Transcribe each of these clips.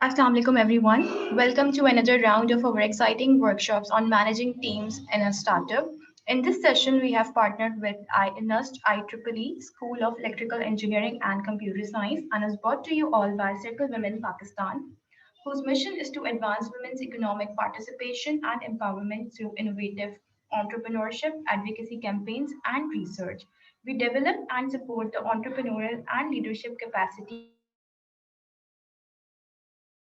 Assalamu alaikum everyone. Welcome to another round of our exciting workshops on managing teams in a startup. In this session, we have partnered with INUST IEEE School of Electrical Engineering and Computer Science and is brought to you all by Circle Women Pakistan, whose mission is to advance women's economic participation and empowerment through innovative entrepreneurship, advocacy campaigns, and research. We develop and support the entrepreneurial and leadership capacity of women entrepreneurs across India. Today, we are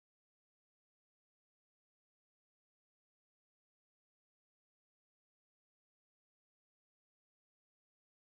excited to share stories of success, challenges, and inspiration from women entrepreneurs across India.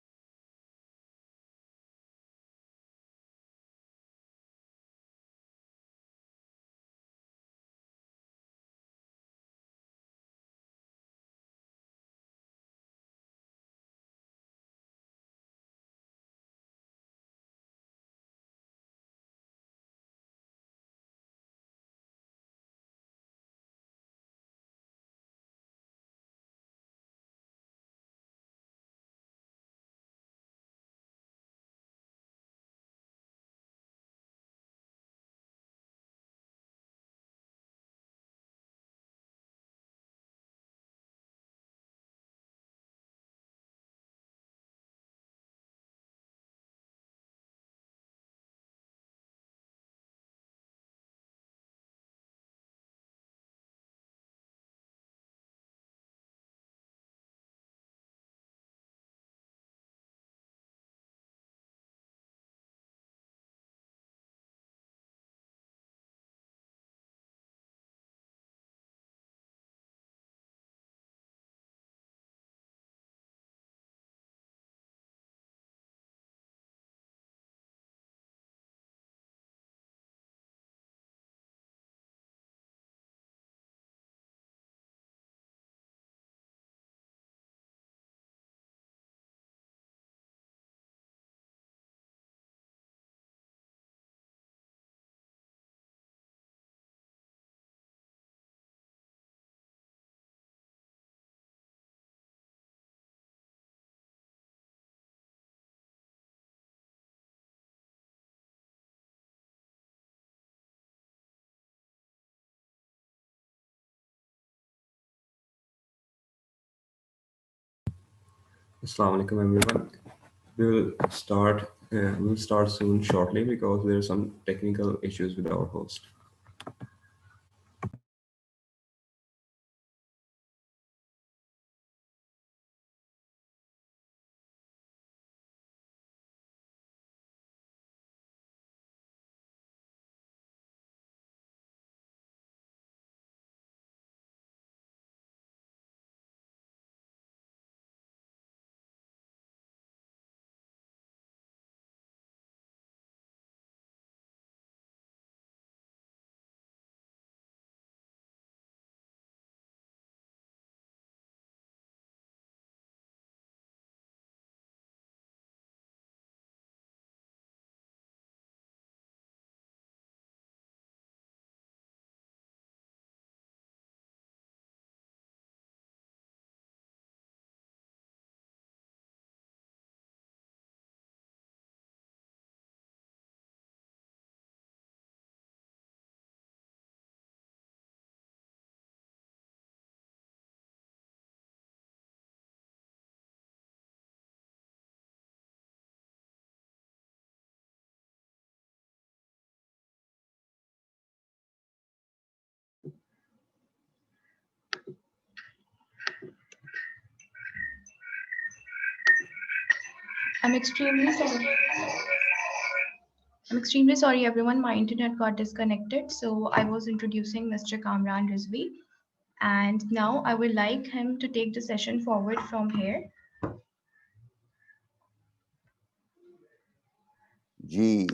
Assalamu alaikum everyone. We'll start soon shortly because there are some technical issues with our host. I'm extremely sorry. I'm extremely sorry, everyone. My internet got disconnected. So I was introducing Mr. Kamran Rizvi. And now I would like him to take the session forward from here. जी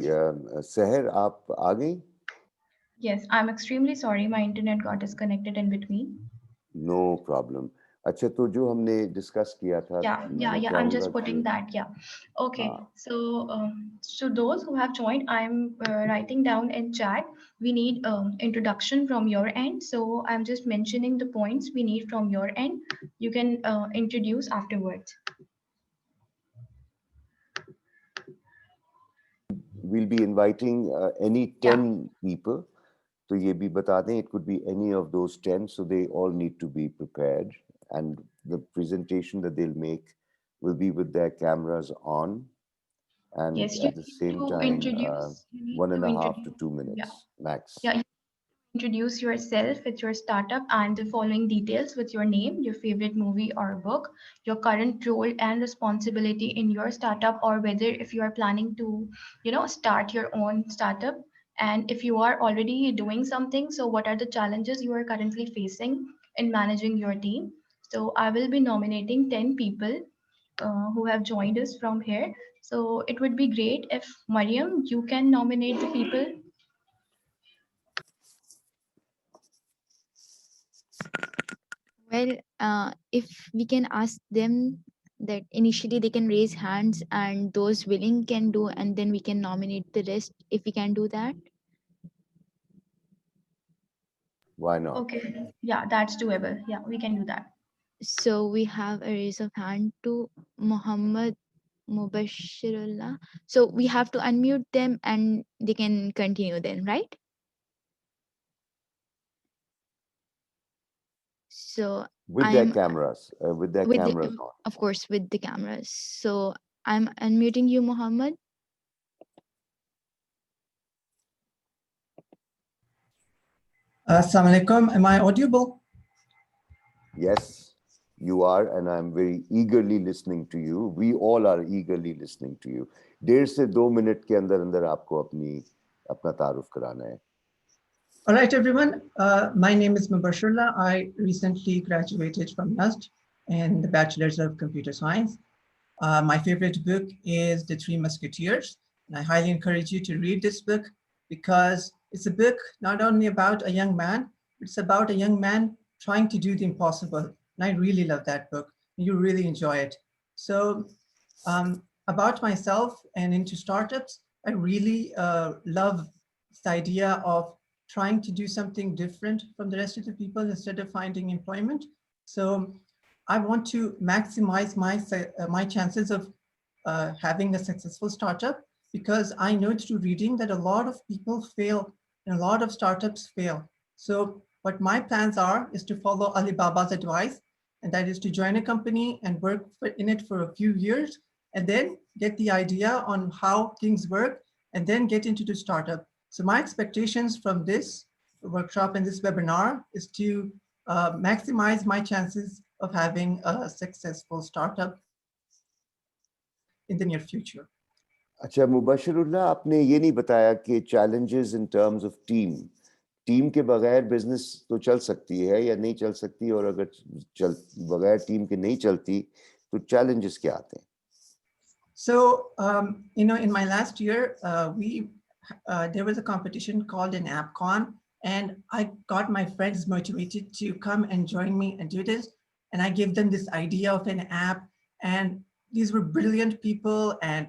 सहर आप आ गई? Yes, I'm extremely sorry. My internet got disconnected in between. No problem. अच्छा, तो जो हमने discuss किया था, मैं Yeah. I'm चाहूंगा just कि putting that. Yeah. Okay. हाँ, So those who have joined, I'm writing down in chat. We need introduction from your end. So I'm just mentioning the points we need from your end. You can introduce afterwards. we'll be inviting any Yeah. 10 people. तो ये भी बता दें, it could be any of those 10, so they all need to be prepared, and the presentation that they'll make will be with their cameras on, and Yes, you at the need same to time introduce. You need to 1.5 to introduce. 2 Yeah. minutes max. Yeah. Introduce yourself with your startup and the following details with your name, your favorite movie or book, your current role and responsibility in your startup, or whether if you are planning to, start your own startup. And if you are already doing something, so what are the challenges you are currently facing in managing your team? So I will be nominating 10 people who have joined us from here. So it would be great if Mariam, you can nominate the people. Well, if we can ask them that initially they can raise hands and those willing can do, and then we can nominate the rest if we can do that. Why not? Okay, yeah, that's doable. Yeah, we can do that. So we have a raise of hand to Muhammad Mubashirullah. So we have to unmute them and they can continue then, right? So With their I'm cameras, with the, on. of course, with the cameras. So I'm unmuting you, Muhammad. Assalamu alaikum. Am I audible? Yes, you are, and I'm very eagerly listening to you. We all are eagerly listening to you. 1.5 से 2 minute के अंदर अंदर आपको अपना तारुफ कराना है. All right, everyone. My name is Mubashirullah. I recently graduated from NUST in the Bachelor's of Computer Science. My favorite book is The Three Musketeers. And I highly encourage you to read this book because it's a book not only about a young man, it's about a young man trying to do the impossible. And I really love that book. You really enjoy it. So about myself and into startups, I really love this idea of trying to do something different from the rest of the people instead of finding employment. So I want to maximize my chances of having a successful startup, because I know through reading that a lot of people fail and a lot of startups fail. So what my plans are is to follow Alibaba's advice, and that is to join a company and work in it for a few years, and then get the idea on how things work, and then get into the startup. So my expectations from this workshop and this webinar is to maximize my chances of having a successful startup in the near future. अच्छा मुबशिरुल्लाह, आपने ये नहीं बताया कि challenges in terms of team के बगैर business तो चल सकती है या नहीं चल सकती, और अगर बगैर टीम के नहीं चलती तो challenges क्या आते हैं? So, in my last year, there was a competition called an AppCon, and I got my friends motivated to come and join me and do this. And I gave them this idea of an app, and these were brilliant people, and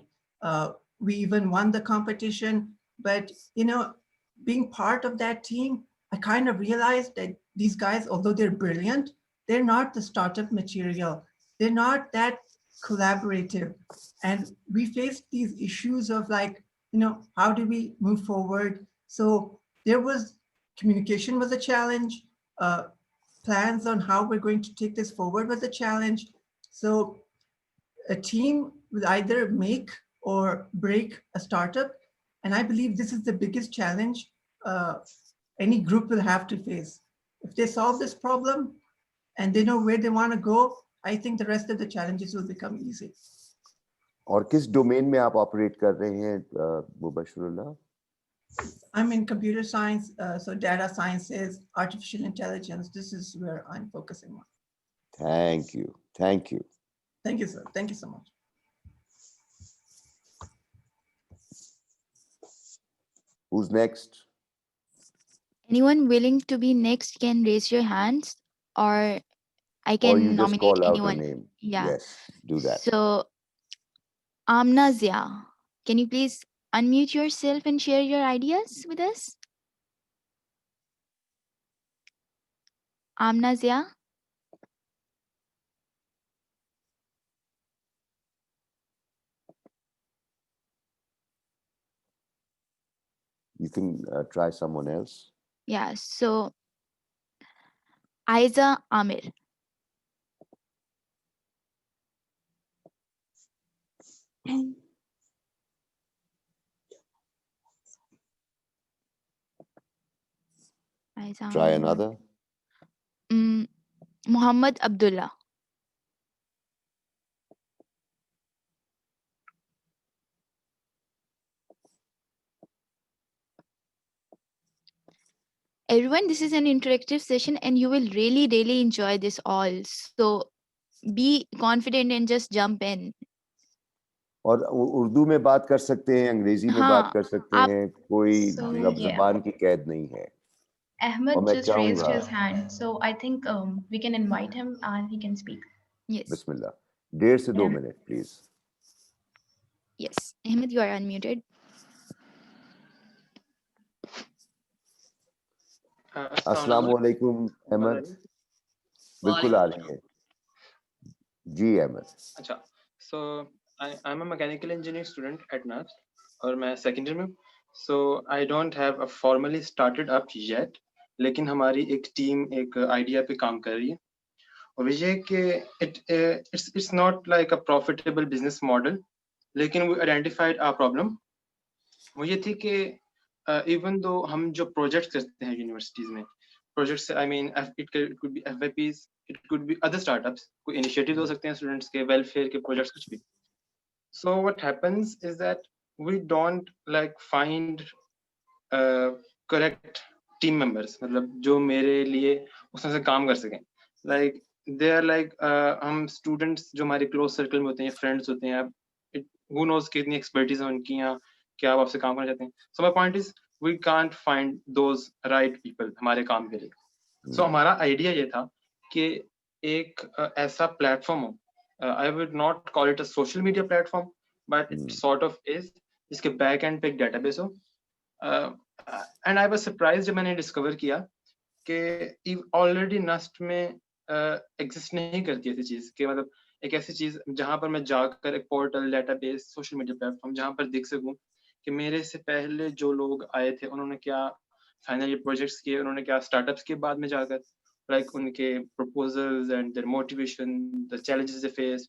we even won the competition. But, being part of that team, I kind of realized that these guys, although they're brilliant, they're not the startup material. They're not that collaborative. And we faced these issues of like, how do we move forward? So there was communication was a challenge. Plans on how we're going to take this forward was a challenge. So a team will either make or break a startup. And I believe this is the biggest challenge any group will have to face. If they solve this problem and they know where they want to go, I think the rest of the challenges will become easy. और किस domain में आप operate कर रहे हैं मुबशरुल्लाह? I'm in computer science, so data sciences, artificial intelligence. This is where I'm focusing on. Thank you. Thank you. Thank you, sir. Thank you so much. Who's next? Anyone willing to be next can raise your hands, or I Or can you just nominate call out a anyone. name? Yeah. Yes, do that. So, Amna Zia, can you please unmute yourself and share your ideas with us? Amna Zia? You can try someone else. Yeah. So, Aiza Amir. Aiza Try Amir. another. Muhammad Abdullah. Everyone, this is an interactive session and you will really enjoy this all. So be confident and just jump in. और उर्दू में बात कर सकते हैं, अंग्रेजी में बात कर सकते हैं, कोई ज़बान की कैद नहीं है. Ahmed मैं just raised चाहूंगा. his hand, so I think we can invite him and he can speak. Yes. बिस्मिल्लाह. 1.5 से 2 Yeah. Minute, please. Yes. Ahmed, you are unmuted. अस्सलाम वालेकुम अहमद. बिल्कुल आ रही है. जी अहमद. अच्छा, so I'm a mechanical engineering student at NAST और मैं second year में. So I don't have a formally started up yet, लेकिन हमारी एक टीम एक आइडिया पे काम कर रही है और ये कि it's not like a profitable business model, लेकिन we identified our problem. वो ये थी कि even though हम जो projects करते हैं universities में, projects I mean it could be FYPs, it could be other startups, कोई initiatives हो सकते हैं students के welfare के projects कुछ भी. So what happens is that we don't like find correct team members, मतलब जो मेरे लिए उसमें से काम कर सकें. Like they are like हम students जो हमारे close circle में होते हैं, friends होते हैं, who knows कितनी expertise है उनकी या क्या वो आपसे काम करना चाहते हैं. So my point is we can't find those right people हमारे काम के लिए. So हमारा idea ये था कि एक ऐसा platform हो, I would not call it a social media platform, but it sort of is, जिसके back end पे एक database हो. And I was surprised जब मैंने discover किया कि already Nust में exist नहीं करती ऐसी चीज, कि मतलब एक ऐसी चीज जहां पर मैं जाकर एक portal, database, social media platform जहां पर देख सकूं कि मेरे से पहले जो लोग आए थे उन्होंने क्या फाइनल प्रोजेक्ट्स किए, उन्होंने क्या स्टार्टअप्स के बाद में जाकर like उनके proposals and their motivation, the challenges they face.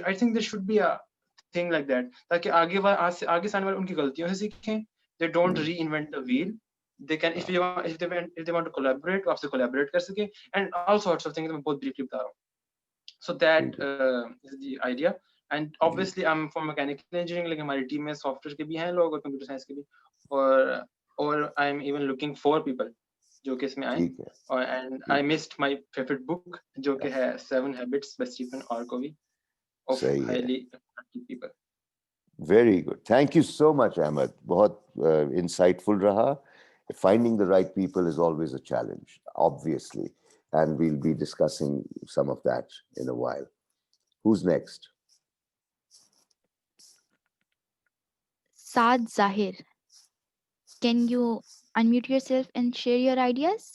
I think there should be a thing like that, ताकि आगे आने वाले उनकी गलतियों से सीखें. They don't reinvent the wheel. They can, if they want to collaborate, तो आपसे collaborate कर सके, and all sorts of things. मैं बहुत briefly बता रहा हूँ. So that is the idea. And obviously I'm from mechanical engineering, लेकिन हमारी टीम में software के भी हैं लोग और computer science के भी, और I'm even looking for people जो कि इसमें आए. And I missed my favorite book जो कि है 7 Habits by Stephen R. Covey of highly effective people. Very good. Thank you so much, Ahmed. बहुत insightful रहा. Finding the right people is always a challenge, obviously, and we'll be discussing some of that in a while. Who's next? Saad Zahir. Can you unmute yourself and share your ideas?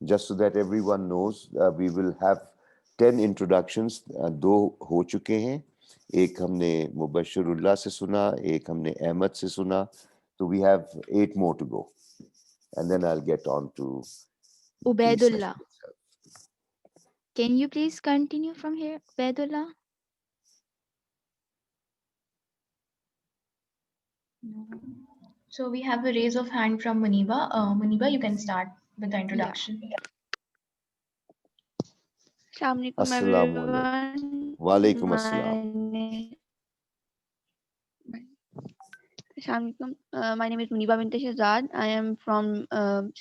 Just so that everyone knows, we will have 10 introductions. 2 हो चुके हैं. एक हमने मुबशरुल्लाह से सुना, एक हमने अहमद से सुना. So we have 8 more to go. And then I'll get on to Ubaidullah. Can you please continue from here, Ubaidullah? No. So we have a raise of hand from Muniba. Muniba, you can start with the introduction. Assalamu alaikum. वालेकुम अस्सलाम. My name is Muniba Bint Shahzad. I am from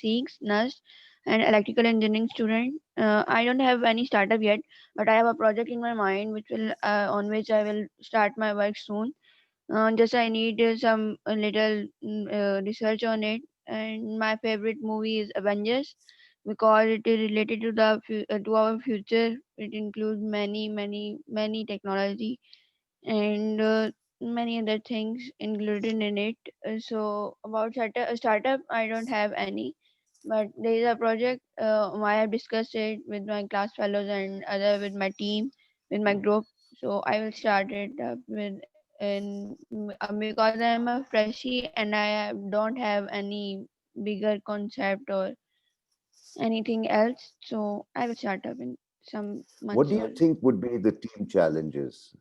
SEEKS, NUST, and electrical engineering student. I don't have any startup yet, but I have a project in my mind which will on which I will start my work soon. Just I need some little research on it. And my favorite movie is Avengers because it is related to to our future. It includes many technology and many other things included in it. So about startup, I don't have any, but there is a project. I have discussed it with my class fellows and other with my team, with my group. So I will start it up with because I am a freshie and don't have any bigger concept or anything else. So I will start up in some What months do you or think would be the team challenges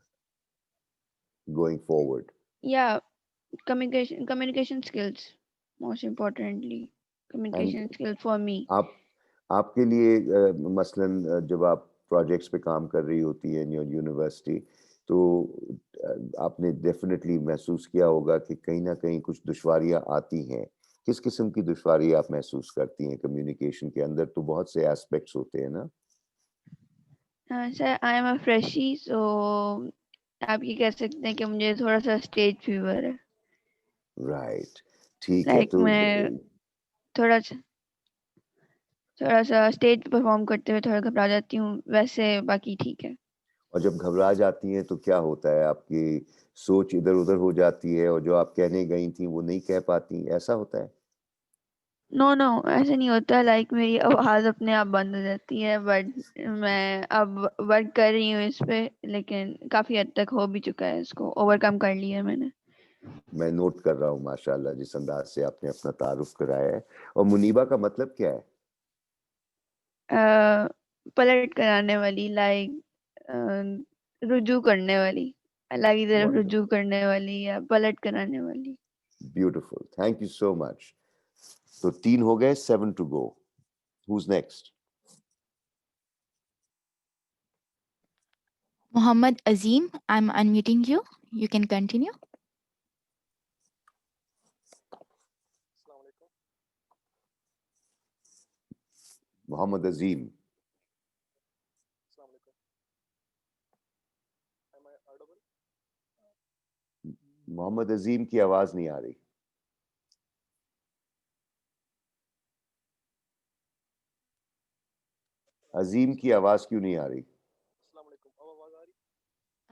going forward? yeah. Communication skills, most importantly, And communication skills for me. आपके लिए मसलन जब आप projects पे काम कर रही होती हैं इन यूनिवर्सिटी, तो आपने डेफिनेटली महसूस किया होगा कि कहीं ना कहीं कुछ दुश्वारियां आती हैं. किस किस्म की दुश्वारी आप महसूस करती हैं कम्युनिकेशन के अंदर? तो बहुत से एस्पेक्ट्स होते हैं ना. Sir I am a freshie, so आप ये कह सकते हैं कि मुझे थोड़ा सा स्टेज फीवर है. राइट, ठीक है. लाइक तो मैं थोड़ा सा स्टेज परफॉर्म करते हुए थोड़ा घबरा जाती हूँ, वैसे बाकी ठीक है. और जब घबरा जाती हैं तो क्या होता है? आपकी सोच इधर उधर हो जाती है और जो आप कहने गई थी वो नहीं कह पाती, ऐसा होता है? नो ऐसे नहीं होता. लाइक मेरी आवाज अपने आप बंद हो जाती है, बट मैं अब वर्क कर रही हूँ इस पे, लेकिन काफी हद तक हो भी चुका है, इसको ओवरकम कर लिया है मैंने. मैं नोट कर रहा हूँ माशाल्लाह जिस अंदाज से आपने अपना तारुफ कराया है. और मुनीबा का मतलब क्या है? पलट कराने वाली, लाइक रुजू करने वाली, अल्लाह की तरफ रुजू करने वाली या पलट कराने वाली. Beautiful, thank you so much. तो 3 हो गए, 7 to go. Who's next? Muhammad Azim, I'm unmuting you. You can continue. Muhammad Azim. Mohammad Azim की आवाज नहीं आ रही. अजीम की आवाज क्यों नहीं आ रही?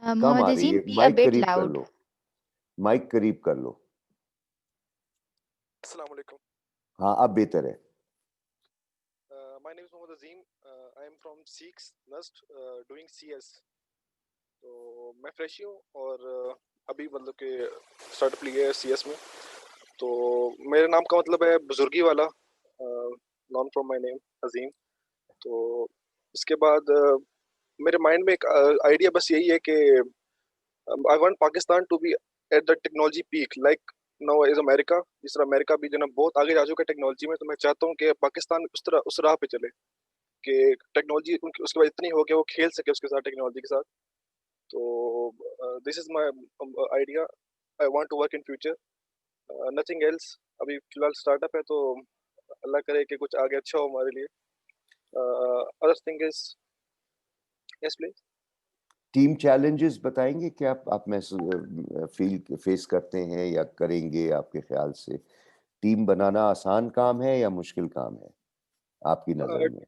कम आ Muhammad रही Azim, है. be a माइक bit करीब कर loud. लो. माइक करीब कर लो. Assalamu alaikum. हाँ, अब बेहतर है. My name is Mohammad Azim. I am from SEEKS, NUST, doing CS. तो मैं फ्रेशी हूँ और अभी मतलब कि स्टार्टअप लिया है CS में. तो मेरे नाम का मतलब है बुजुर्गी वाला, नॉन फ्रॉम माय नेम अजीम. तो इसके बाद मेरे माइंड में एक आइडिया बस यही है कि I want Pakistan to be at the technology peak like now is America. जिस तरह अमेरिका भी जो ना बहुत आगे जा चुका है टेक्नोलॉजी में, तो मैं चाहता हूँ कि पाकिस्तान उस राह पे चले कि टेक्नोलॉजी उसके बाद इतनी हो कि वो खेल सके उसके साथ, टेक्नोलॉजी के साथ. तो this is my idea. I want to work in future, nothing else. अभी फिलहाल स्टार्टअप है, तो अल्लाह करे कि कुछ आगे अच्छा हो हमारे लिए. Other thing is yes please. Team challenges बताएंगे क्या आप फेस करते हैं या करेंगे? आपके ख्याल से टीम बनाना आसान काम है या मुश्किल काम है आपकी नजर में?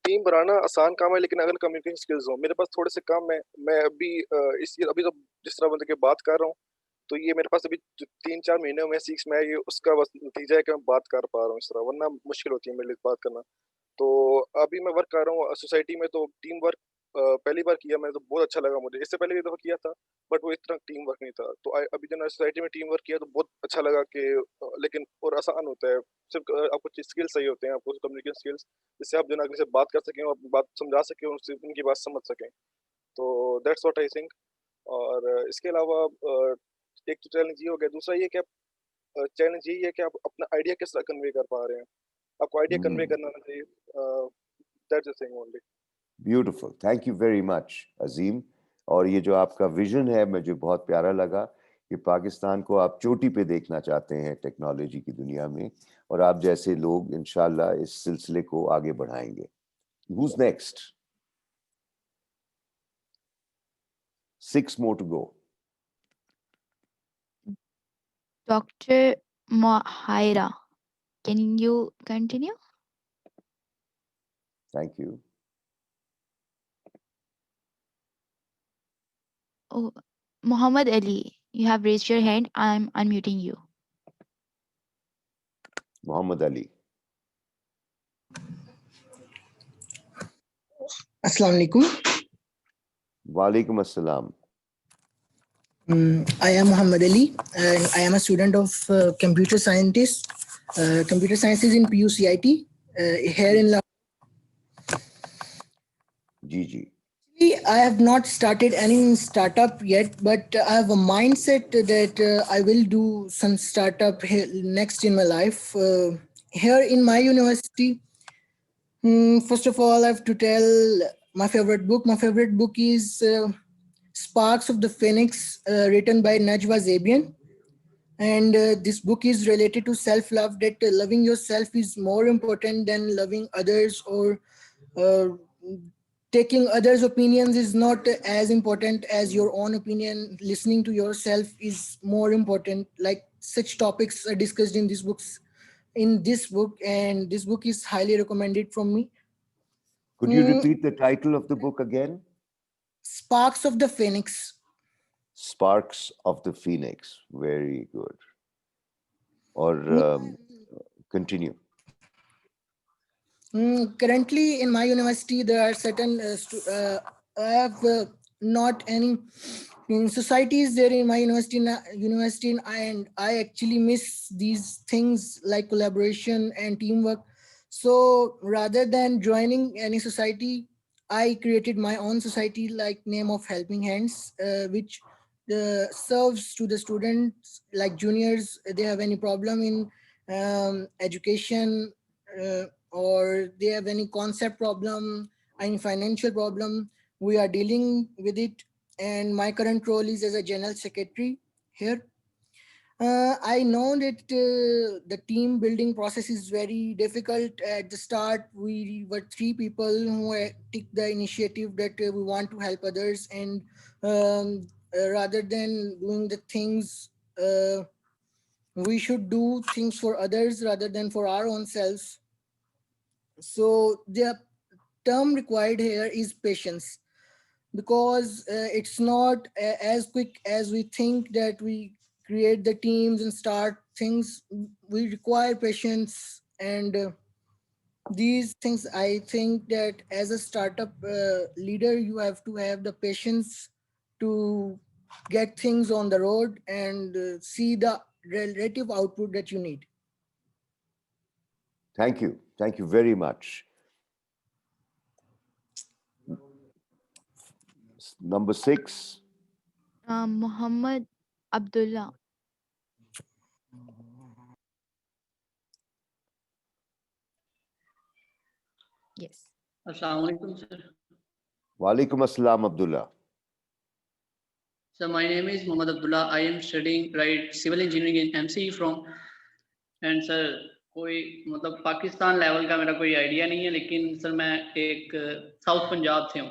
टीम बनाना आसान काम है, लेकिन अगर कम्युनिकेशन स्किल्स हो. मेरे पास थोड़े से काम है. मैं अभी अभी तो जिस तरह मतलब कि बात कर रहा हूँ, तो ये मेरे पास अभी 3-4 महीने में सीख में ये उसका बस नतीजा है कि मैं बात कर पा रहा हूँ इस तरह, वरना मुश्किल होती है मेरे लिए बात करना. तो अभी मैं वर्क कर रहा हूँ सोसाइटी में, तो टीम वर्क पहली बार किया मैंने, तो बहुत अच्छा लगा मुझे. इससे पहले भी दफा किया था, बट वो इतना टीम वर्क नहीं था. तो अभी जो सोसाइटी में टीम वर्क किया तो बहुत अच्छा लगा कि लेकिन और आसान होता है. सिर्फ आपको स्किल्स सही होते हैं, आपको कम्युनिकेशन स्किल्स, जिससे आप जो अगले से बात कर सकें और बात समझा सकें, उनसे उनकी बात समझ सकें. तो दैट्स व्हाट आई थिंक. और इसके अलावा एक तो चैलेंज ये हो गया. दूसरा ये कि चैलेंज यही है कि आप अपना आइडिया किस तरह कन्वे कर पा रहे हैं. आपको आइडिया कन्वे करना आना चाहिए. That's the thing only. Beautiful. Thank you very much, Azim. और ये जो आपका विजन है मुझे बहुत प्यारा लगा कि पाकिस्तान को आप चोटी पे देखना चाहते हैं टेक्नोलॉजी की दुनिया में, और आप जैसे लोग इंशाल्लाह इस सिलसिले को आगे बढ़ाएंगे. Who's next? 6 more to go. Dr. Mahira, can you continue? Thank you. Oh, Muhammad Ali, you have raised your hand. I'm unmuting you. Muhammad Ali. Assalamu alaikum. Walaikum assalam. I am Muhammad Ali and I am a student of computer scientist. Computer science is in PUCIT here in Gigi. I have not started any startup yet, but I have a mindset that I will do some startup next in my life. Here in my university, first of all, I have to tell my favorite book. My favorite book is Sparks of the Phoenix, written by Najwa Zebian. And this book is related to self-love, that loving yourself is more important than loving others, or taking others' opinions is not as important as your own opinion. Listening to yourself is more important. Like such topics are discussed in this book, and this book is highly recommended from me. Could you repeat the title of the book again? Sparks of the Phoenix. Sparks of the Phoenix. Very good. Or continue. Currently in my university, there are certain I have not any societies there in my university, and I actually miss these things like collaboration and teamwork. So rather than joining any society, I created my own society, like name of Helping Hands, which serves to the students like juniors. They have any problem in education, or they have any concept problem, any financial problem, we are dealing with it. And my current role is as a general secretary here. I know that the team building process is very difficult. At the start, we were 3 people who took the initiative that we want to help others, and rather than doing the things, we should do things for others rather than for our own selves. So the term required here is patience, because it's not as quick as we think that we create the teams and start things. We require patience, and these things, I think that as a startup leader, you have to have the patience to get things on the road and see the relative output that you need. Thank you. Thank you very much. Number 6. Muhammad Abdullah. Yes. Assalamu alaikum, sir. Walaikum assalam, Abdullah. So my name is Muhammad Abdullah. I am studying civil engineering in MCE from, and sir कोई मतलब Pakistan level का मेरा कोई idea नहीं है, लेकिन sir मैं एक साउथ पंजाब से हूँ,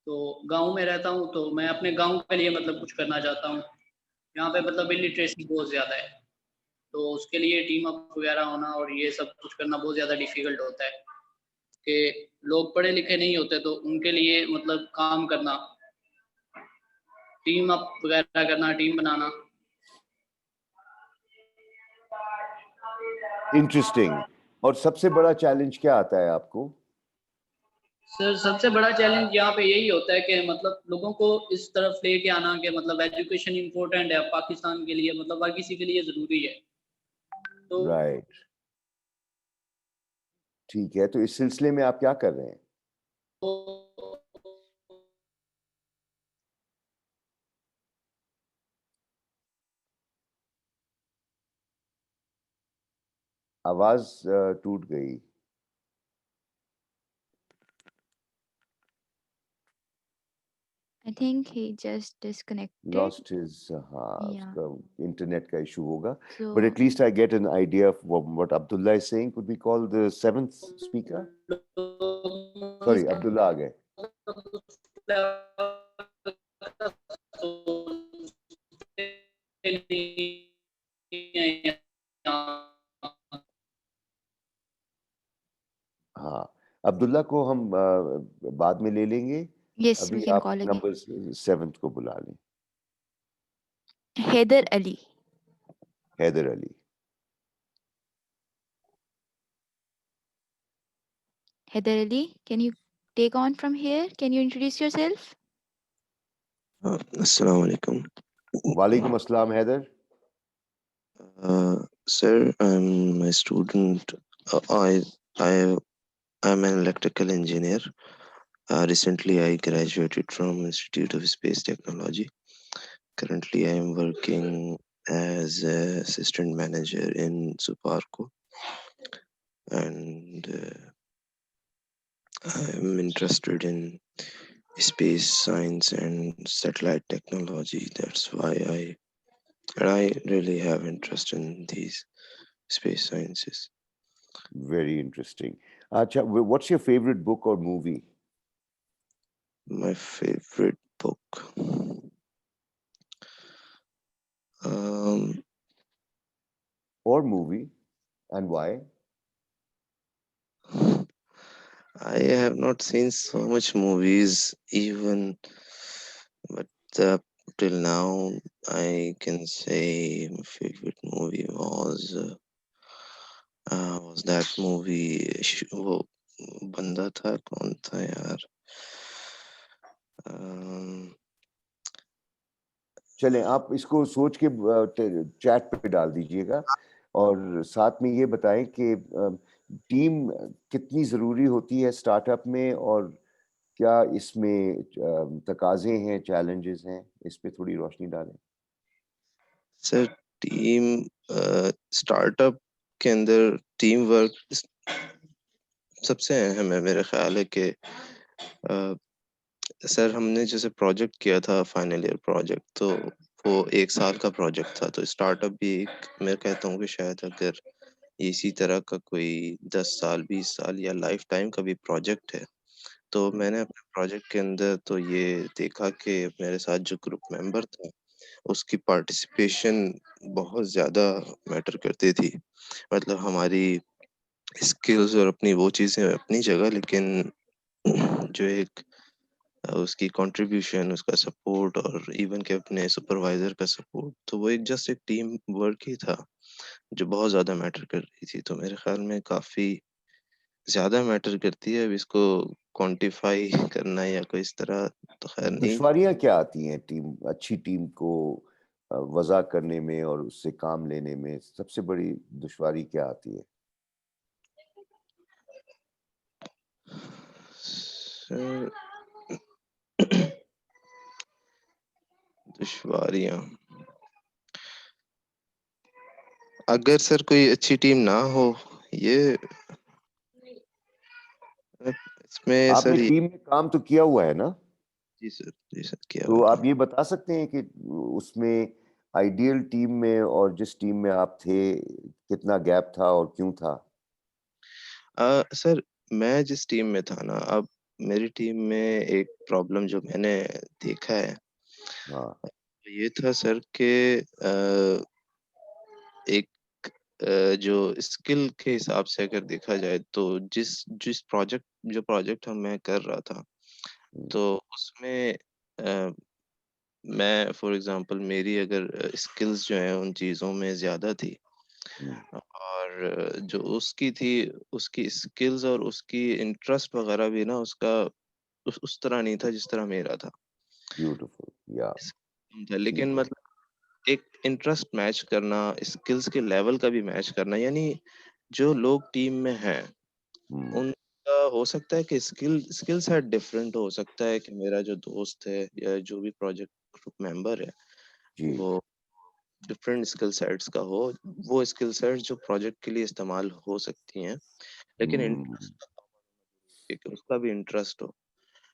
तो गांव में रहता हूँ, तो मैं अपने गांव के लिए मतलब कुछ करना चाहता हूँ. यहाँ पे मतलब इलिटरेसी बहुत ज़्यादा है, तो उसके लिए टीम अप वगैरह होना और ये सब कुछ करना बहुत ज़्यादा डिफिकल्ट होता है कि लोग पढ़े लिखे नहीं होते, तो उनके लिए मतलब काम करना, टीम अप वगैरह करना, टीम बनाना. इंटरेस्टिंग. और सबसे बड़ा चैलेंज क्या आता है आपको? सर सबसे बड़ा चैलेंज यहाँ पे यही होता है कि मतलब लोगों को इस तरफ लेके आना कि मतलब एजुकेशन इम्पोर्टेंट है पाकिस्तान के लिए, मतलब हर किसी के लिए जरूरी है. तो राइट. ठीक है, तो इस सिलसिले में आप क्या कर रहे हैं? आवाज टूट गई. I think he just disconnected. Lost his हाँ Yeah. उसका internet का issue होगा. So But at least I get an idea of what Abdullah is saying. Could we call the seventh speaker? Sorry, Abdullah आ गए. हाँ, अब्दुल्ला को हम बाद में ले लेंगे. yes, we अभी can आप call again. नंबर 7 को बुला लें. Haider Ali. Haider Ali. Haider Ali, can you take on from here? Can you introduce yourself? Assalamu alaikum. वालेकुम अस्सलाम Haider. Sir, I'm a student. I'm an electrical engineer. Recently, I graduated from Institute of Space Technology. Currently, I am working as an assistant manager in Suparco, and I'm interested in space science and satellite technology. That's why I really have interest in these space sciences. Very interesting. अच्छा, what's your favorite book or movie? My favorite book. Or movie, and why? I have not seen so much movies even, but till now I can say my favorite movie was that movie वो बंदा था कौन था यार चलें, आप इसको सोच के चैट पे डाल दीजिएगा और साथ में ये बताएं कि टीम कितनी ज़रूरी होती है स्टार्टअप में और क्या इसमें तकाज़े हैं, चैलेंजेस हैं, इस पे थोड़ी रोशनी डालें. सर टीम स्टार्टअप के अंदर टीम वर्क सबसे अहम है. मेरा ख्याल है कि सर हमने जैसे प्रोजेक्ट किया था फाइनल ईयर प्रोजेक्ट, तो वो 1 साल का प्रोजेक्ट था. तो स्टार्टअप भी एक मैं कहता हूँ कि शायद अगर इसी तरह का कोई 10 साल 20 साल या लाइफ टाइम का भी प्रोजेक्ट है, तो मैंने अपने प्रोजेक्ट के अंदर तो ये देखा कि मेरे साथ जो ग्रुप मेंबर था उसकी पार्टिसिपेशन बहुत ज़्यादा मैटर करती थी. मतलब हमारी स्किल्स और अपनी वो चीज़ें अपनी जगह, लेकिन जो एक उसकी कंट्रीब्यूशन, उसका सपोर्ट और इवन के अपने सुपरवाइजर का सपोर्ट, तो वो एक जस्ट एक टीम वर्क ही था जो बहुत ज़्यादा मैटर कर रही थी. तो मेरे ख्याल में काफ़ी ज़्यादा मैटर करती है. अब इसको क्वांटिफाई करना या कोई इस तरह तो खैर नहीं. दुश्वारियां क्या आती हैं अच्छी टीम को वज़ा करने में और उससे काम लेने में? सबसे बड़ी दुश्वारी क्या आती है? सर दुश्वारियां अगर सर कोई अच्छी टीम ना हो, ये इसमें आपने सर टीम में काम तो किया हुआ है ना? जी सर किया तो हुआ आप ये बता सकते हैं कि उसमें आइडियल टीम में और जिस टीम में आप थे कितना गैप था और क्यों था? सर मैं जिस टीम में था ना, अब मेरी टीम में एक प्रॉब्लम जो मैंने देखा है हाँ. ये था सर कि एक जो स्किल के हिसाब से अगर देखा जाए तो जिस प्रोजेक्ट मैं कर रहा था, तो उसमें मैं फॉर एग्जांपल मेरी अगर स्किल्स जो हैं उन चीज़ों में ज़्यादा थी और जो उसकी थी उसकी स्किल्स और उसकी इंटरेस्ट वगैरह भी ना उसका उस तरह नहीं था जिस तरह मेरा था. ब्यूटीफुल. या लेकिन मतलब एक इंटरेस्ट मैच करना, स्किल्स के लेवल का भी मैच करना, यानी जो लोग टीम में हैं उनका हो सकता है कि स्किल सेट डिफरेंट हो सकता है कि मेरा जो दोस्त है या जो भी प्रोजेक्ट ग्रुप मेंबर है वो डिफरेंट स्किल सेट्स का हो. वो स्किल सेट्स जो प्रोजेक्ट के लिए इस्तेमाल हो सकती हैं, लेकिन उसका भी इंटरेस्ट हो.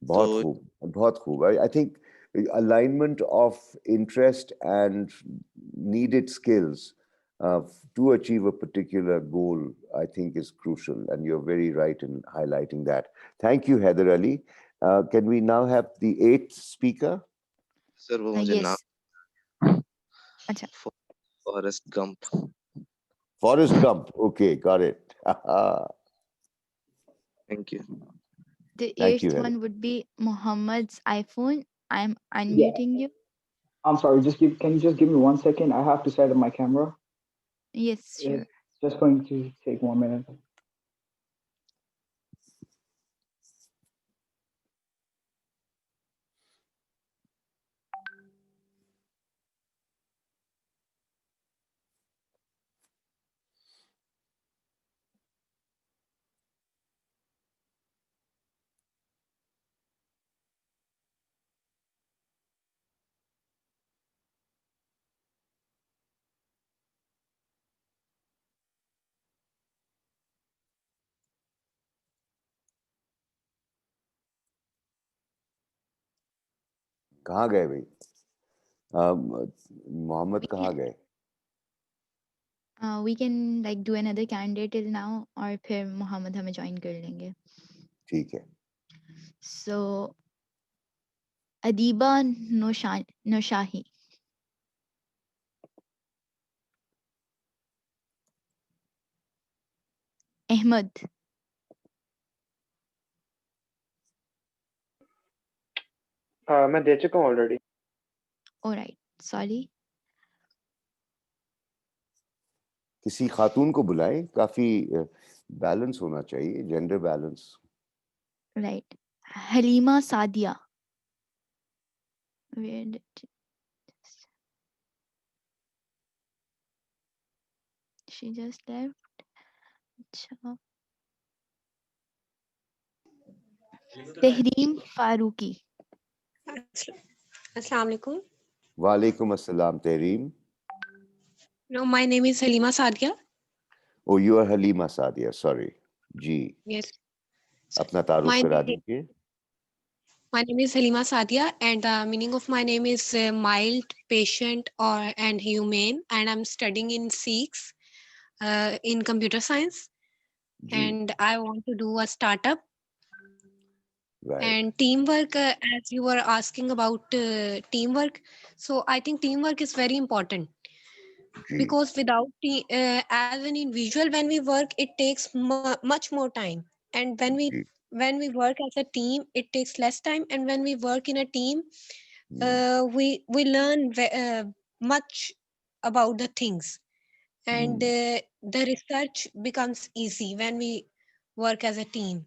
बहुत खूब, बहुत खूब. I think alignment of interest and needed skills to achieve a particular goal, I think, is crucial. And you're very right in highlighting that. Thank you, Heather Ali. Can we now have the 8th speaker? Sir वो मुझे नाम Yes. अच्छा. Forrest Gump. Forrest Gump. Okay, got it. Thank you. The Thank you, 8th Heather. one would be Muhammad's iPhone. I'm unmuting you. I'm sorry, can you just give me 1 second? I have to set up my camera. Yes, sure. It's just going to take 1 minute. कहाँ गए भाई? मोहम्मद कहाँ गए? We can like do another candidate till now और फिर मोहम्मद हमें join कर लेंगे. ठीक है. So Adiba Noshahi. Ahmed. मैं दे चुका हूँ ऑलरेडी. Alright, sorry. किसी खातून को बुलाएं, काफी बैलेंस होना चाहिए, gender balance. Right. Halima Sadia. Where did she just left? अच्छा. Tehreem Faruqi. Assalamu alaikum. वालेकुम अस्सलाम Tahreem. No, my name is Halima Sadia. Oh, you are Halima Sadia, sorry. Ji. Yes. अपना तारुफ My करा name, दीजिए. my name is Halima Sadia, and the meaning of my name is mild, patient, and humane. And I'm studying in SEEKS in computer science. Ji. And I want to do a startup. Right. And teamwork, as you were asking about teamwork. So I think teamwork is very important. Ji. Because without as an individual, when we work, it takes much more time, and ji. when we work as a team, it takes less time. And when we work in a team, we learn much about the things, and the research becomes easy when we work as a team.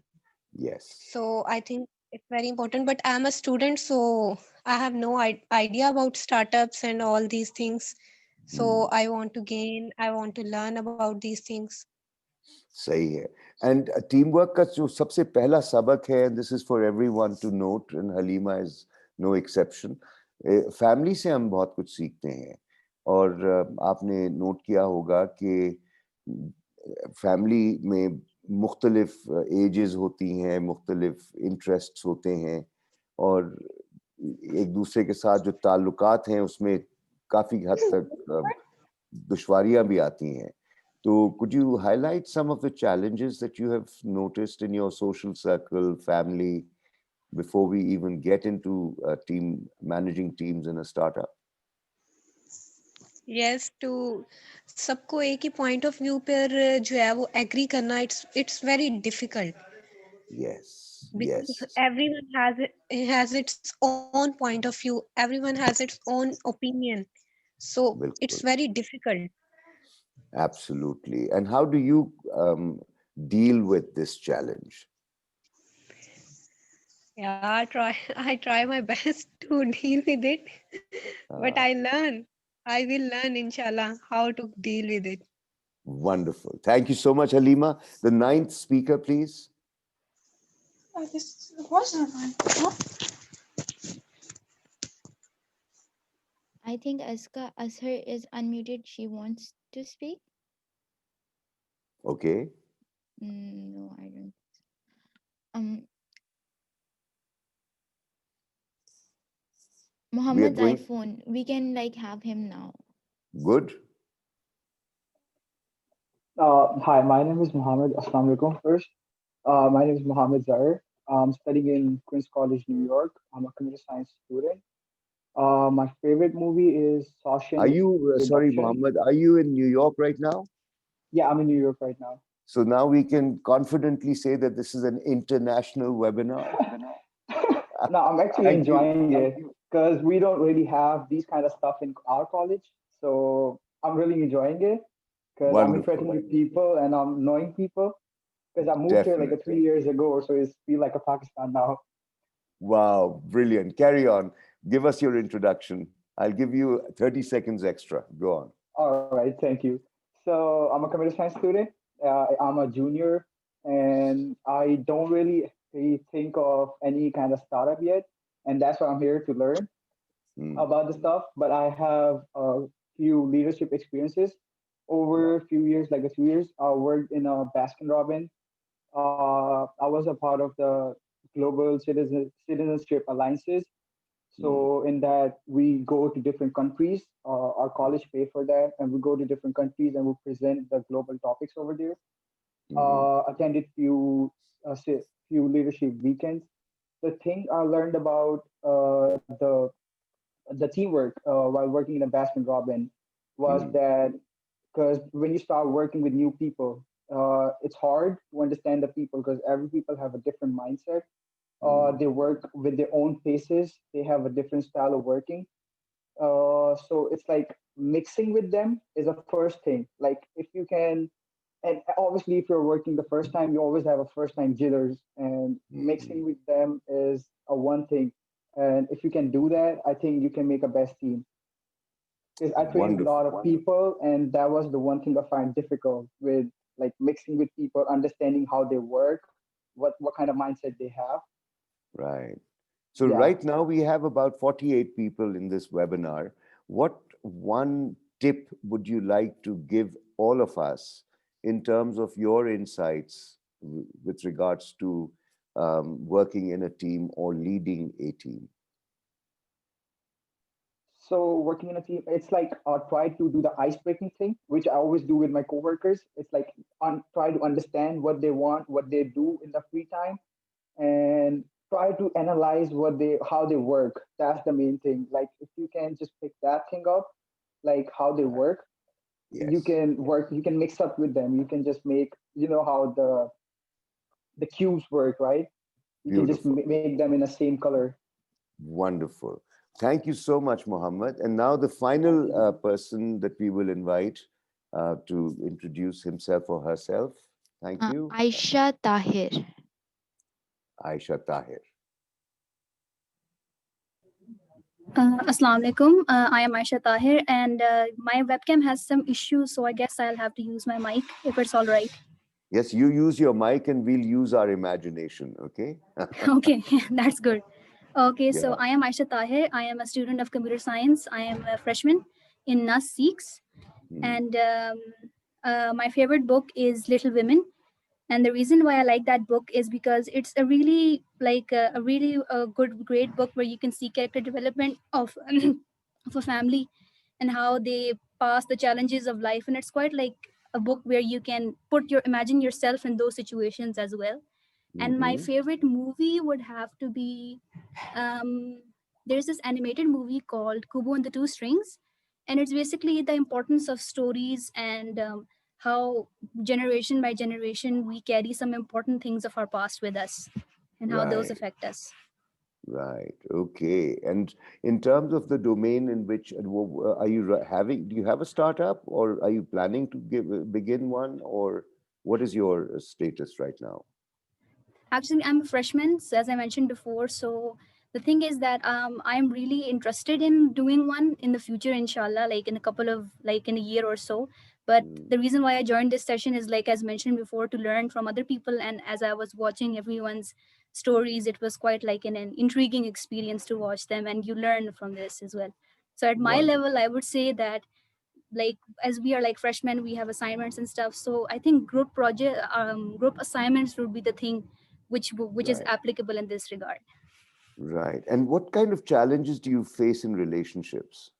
Yes. So I think it's very important. But I'm a student, so I have no idea about startups and all these things. So I want to learn about these things. सही है. And teamwork का जो सबसे पहला सबक है, this is for everyone to note, and Halima is no exception. Family से हम बहुत कुछ सीखते हैं, और आपने नोट किया होगा कि फैमिली में मुख्तलिफ एजेस होती हैं, मुख्तलिफ इंटरेस्ट्स होते हैं, और एक दूसरे के साथ जो ताल्लुकात हैं उसमें काफ़ी हद तक दुश्वारियां भी आती हैं. So could you highlight some of the challenges that you have noticed in your social circle, family, before we even get into managing teams in a startup? Yes, to सबको एक ही point of view पर जो है वो agree करना, it's very difficult. Yes. Because Yes. everyone has its own point of view. Everyone has its own opinion. So it's बिल्कुल. very difficult. Absolutely. And how do you deal with this challenge? Yeah, I try my best to deal with it, but I will learn, inshallah, how to deal with it. Wonderful. Thank you so much, Halima. The 9th speaker, please. This wasn't mine. I think Aska Azhar is unmuted. She wants to speak. Okay. No, I don't. Muhammad's going iPhone. We can like have him now. good. Hi, my name is Mohammed. Assalamu alaikum first. My name is Mohammed Zahir. I'm studying in Queens College, New York. I'm a computer science student. My favorite movie is Are Shawshank you, sorry, Redemption. Mohammed, are you in New York right now? Yeah, I'm in New York right now. So now we can confidently say that this is an international webinar. No, I'm actually Thank you. enjoying it because we don't really have these kind of stuff in our college. So I'm really enjoying it because I'm interacting Wonderful. with people and I'm knowing people because I moved here like Definitely. 3 years ago. So it's feel like a Pakistan now. Wow, brilliant. Carry on. Give us your introduction. I'll give you 30 seconds extra. Go on. All right, thank you. So I'm a computer science student. I'm a junior, and I don't really think of any kind of startup yet, and that's why I'm here to learn about the stuff. But I have a few leadership experiences over a few years, like a 2 years. I worked in a Baskin Robbins. I was a part of the Global Citizenship Alliances. So in that we go to different countries, our college pay for that, and we go to different countries and we present the global topics over there. Attended few leadership weekends. The thing I learned about the teamwork while working in a Baskin Robbins was that because when you start working with new people, it's hard to understand the people because every people have a different mindset. They work with their own paces. They have a different style of working. So it's like mixing with them is a first thing. Like if you can, and obviously if you're working the first time, you always have a first time jitters, and mixing with them is a one thing. And if you can do that, I think you can make a best team. Because I train with a lot of people, and that was the one thing I find difficult with like mixing with people, understanding how they work, what kind of mindset they have. Right. So Yeah. right now we have about 48 people in this webinar. What one tip would you like to give all of us in terms of your insights with regards to working in a team or leading a team? So working in a team, it's like try to do the ice breaking thing, which I always do with my coworkers. It's like try to understand what they want, what they do in the free time, and try to analyze how they work. That's the main thing. Like if you can just pick that thing up, like how they work, you can mix up with them. You can just make, how the cubes work, right? You can just make them in the same color. Wonderful. Thank you so much, Mohammed. And now the final person that we will invite to introduce himself or herself. Thank you. Aisha Tahir. Aisha Tahir. Assalamu alaikum. I am Aisha Tahir, and my webcam has some issues, so I guess I'll have to use my mic if it's all right. Yes, you use your mic and we'll use our imagination, okay? Okay, that's good. Okay, so Yeah. I am Aisha Tahir. I am a student of computer science. I am a freshman in NAS 6. And my favorite book is Little Women. And the reason why I like that book is because it's a really great book where you can see character development of of a family and how they pass the challenges of life. And it's quite like a book where you can imagine yourself in those situations as well. And my favorite movie would have to be there's this animated movie called Kubo and the Two Strings, and it's basically the importance of stories and how generation by generation we carry some important things of our past with us and how those Right. affect us. Right. Okay. And in terms of the domain in which are you do you have a startup, or are you planning to begin one, or what is your status right now? Actually, I'm a freshman, so as I mentioned before. So the thing is that I'm really interested in doing one in the future, inshallah, like in a year or so. But the reason why I joined this session is, like as mentioned before, to learn from other people. And as I was watching everyone's stories, it was quite like an intriguing experience to watch them, and you learn from this as well. So at my level, I would say that, like as we are like freshmen, we have assignments and stuff. So I think group assignments would be the thing which is applicable in this regard. Right. And what kind of challenges do you face in relationships?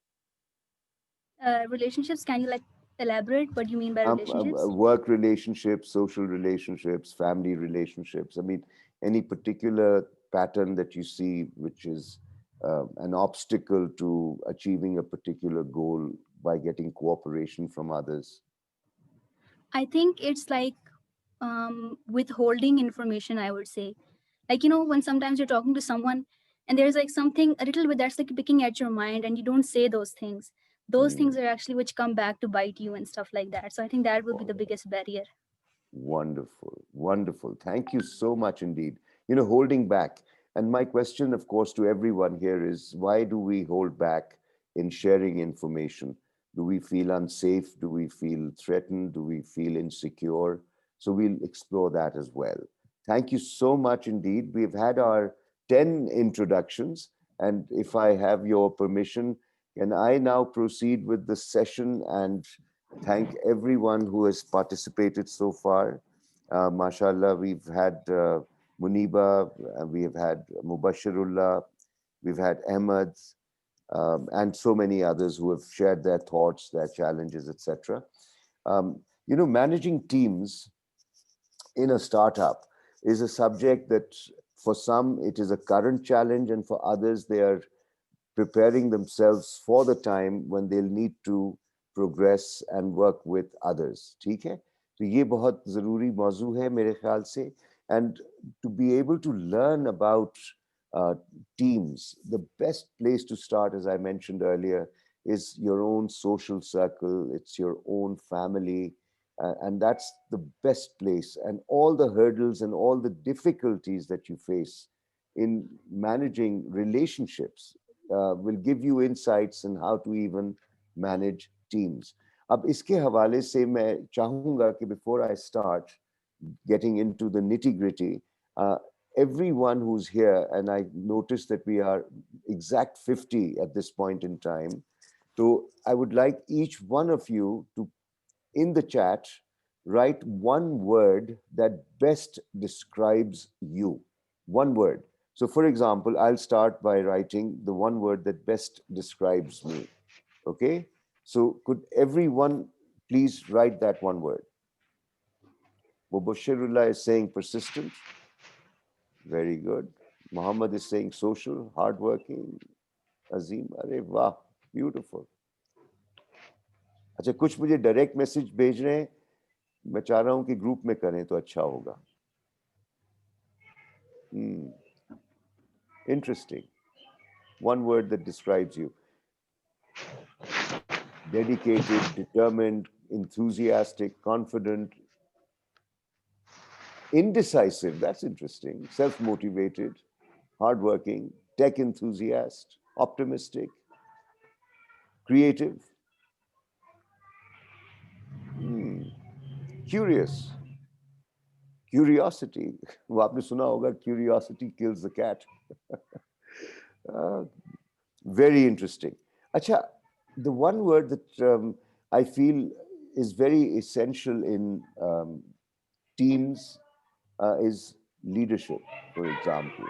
Relationships, can you like elaborate what you mean by relationships? Work relationships, social relationships, family relationships. I mean, any particular pattern that you see which is an obstacle to achieving a particular goal by getting cooperation from others? I think it's like withholding information, I would say. Like, you know, when sometimes you're talking to someone and there's like something a little bit that's like picking at your mind and you don't say those things. Those things are actually which come back to bite you and stuff like that. So I think that will be the biggest barrier. Wonderful, wonderful. Thank you so much indeed. You know, holding back. And my question, of course, to everyone here is, why do we hold back in sharing information? Do we feel unsafe? Do we feel threatened? Do we feel insecure? So we'll explore that as well. Thank you so much indeed. We've had our 10 introductions. And if I have your permission, can I now proceed with the session and thank everyone who has participated so far. Mashallah, we've had Muniba, we have had Mubashirullah, we've had Ahmed, and so many others who have shared their thoughts, their challenges, etc. You know, managing teams in a startup is a subject that for some it is a current challenge, and for others they are preparing themselves for the time when they'll need to progress and work with others. ठीक है? तो ये बहुत ज़रूरी मौजू है मेरे ख्याल से. And to be able to learn about teams, the best place to start, as I mentioned earlier, is your own social circle. It's your own family. And that's the best place. And all the hurdles and all the difficulties that you face in managing relationships will give you insights on how to even manage teams. अब इसके हवाले से मैं चाहूँगा कि before I start getting into the nitty-gritty, everyone who's here, and I noticed that we are exact 50 at this point in time, so I would like each one of you to, in the chat, write one word that best describes you. One word. So for example, I'll start by writing the one word that best describes me. Okay? So could everyone please write that one word? Mubashirullah is saying persistent. Very good. Muhammad is saying social, hardworking. Azim, अरे वाह, beautiful. अच्छा, कुछ मुझे direct message भेज रहे हैं. मैं चाह रहा हूं कि group में करें तो अच्छा होगा. Interesting. One word that describes you. Dedicated, determined, enthusiastic, confident, indecisive, that's interesting, self-motivated, hardworking, tech enthusiast, optimistic, creative, curious, curiosity. वो आपने सुना होगा, curiosity kills the cat. Very interesting. Acha, the one word that I feel is very essential in teams is leadership, for example.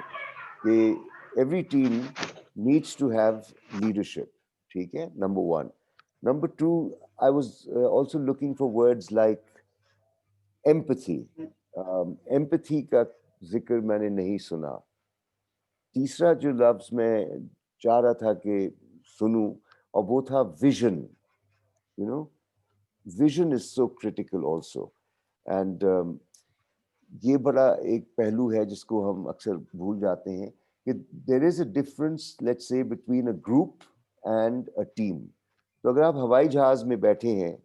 Every team needs to have leadership. Okay? Number one. Number two, I was also looking for words like empathy. Empathy का जिक्र मैंने नहीं सुना. तीसरा जो लफ्ज मैं चाह रहा था कि सुनूं, और वो था vision. You know, vision is so critical also. And ये बड़ा एक पहलू है जिसको हम अक्सर भूल जाते हैं कि there is a difference, let's say, between a group and a team. तो अगर आप हवाई जहाज में बैठे हैं,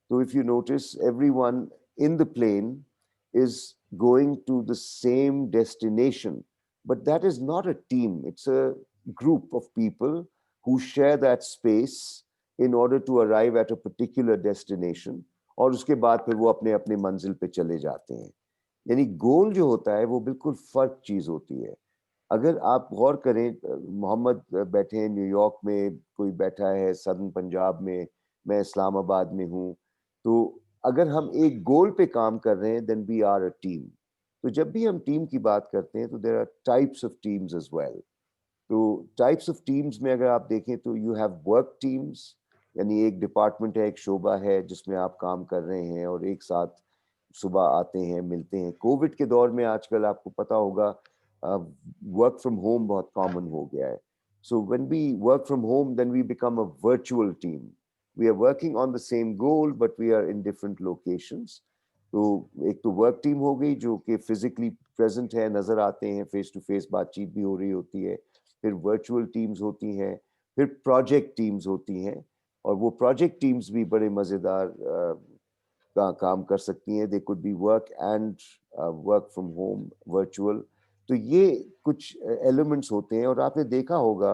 तो if you notice, everyone in the plane is going to the same destination, but that is not a team. It's a group of people who share that space in order to arrive at a particular destination, और उसके बाद फिर वो अपने अपने मंजिल पे चले जाते हैं. यानी गोल जो होता है वो बिल्कुल फर्क चीज होती है. अगर आप गौर करें, मोहम्मद बैठे हैं न्यूयॉर्क में, कोई बैठा है सदर्न पंजाब में, मैं इस्लामाबाद में हूँ, तो अगर हम एक गोल पे काम कर रहे हैं, then we are a team. तो जब भी हम टीम की बात करते हैं तो there are types of teams as well. तो टाइप्स ऑफ टीम्स में अगर आप देखें तो यू हैव वर्क टीम्स, यानी एक डिपार्टमेंट है, एक शोबा है जिसमें आप काम कर रहे हैं और एक साथ सुबह आते हैं, मिलते हैं। कोविड के दौर में आजकल आपको पता होगा वर्क फ्रॉम होम बहुत कॉमन हो गया है। So when we work from home then we become a virtual team. We are working on the same goal but we are in different locations. तो एक तो वर्क टीम हो गई जो कि फिजिकली प्रेजेंट है, नजर आते हैं, फेस टू फेस बातचीत भी हो रही होती है। फिर वर्चुअल टीम्स होती हैं, फिर प्रोजेक्ट टीम्स होती हैं, और वो प्रोजेक्ट टीम्स भी बड़े मज़ेदार काम कर सकती हैं। They could be work and work from home, virtual. तो ये कुछ एलिमेंट्स होते हैं। और आपने देखा होगा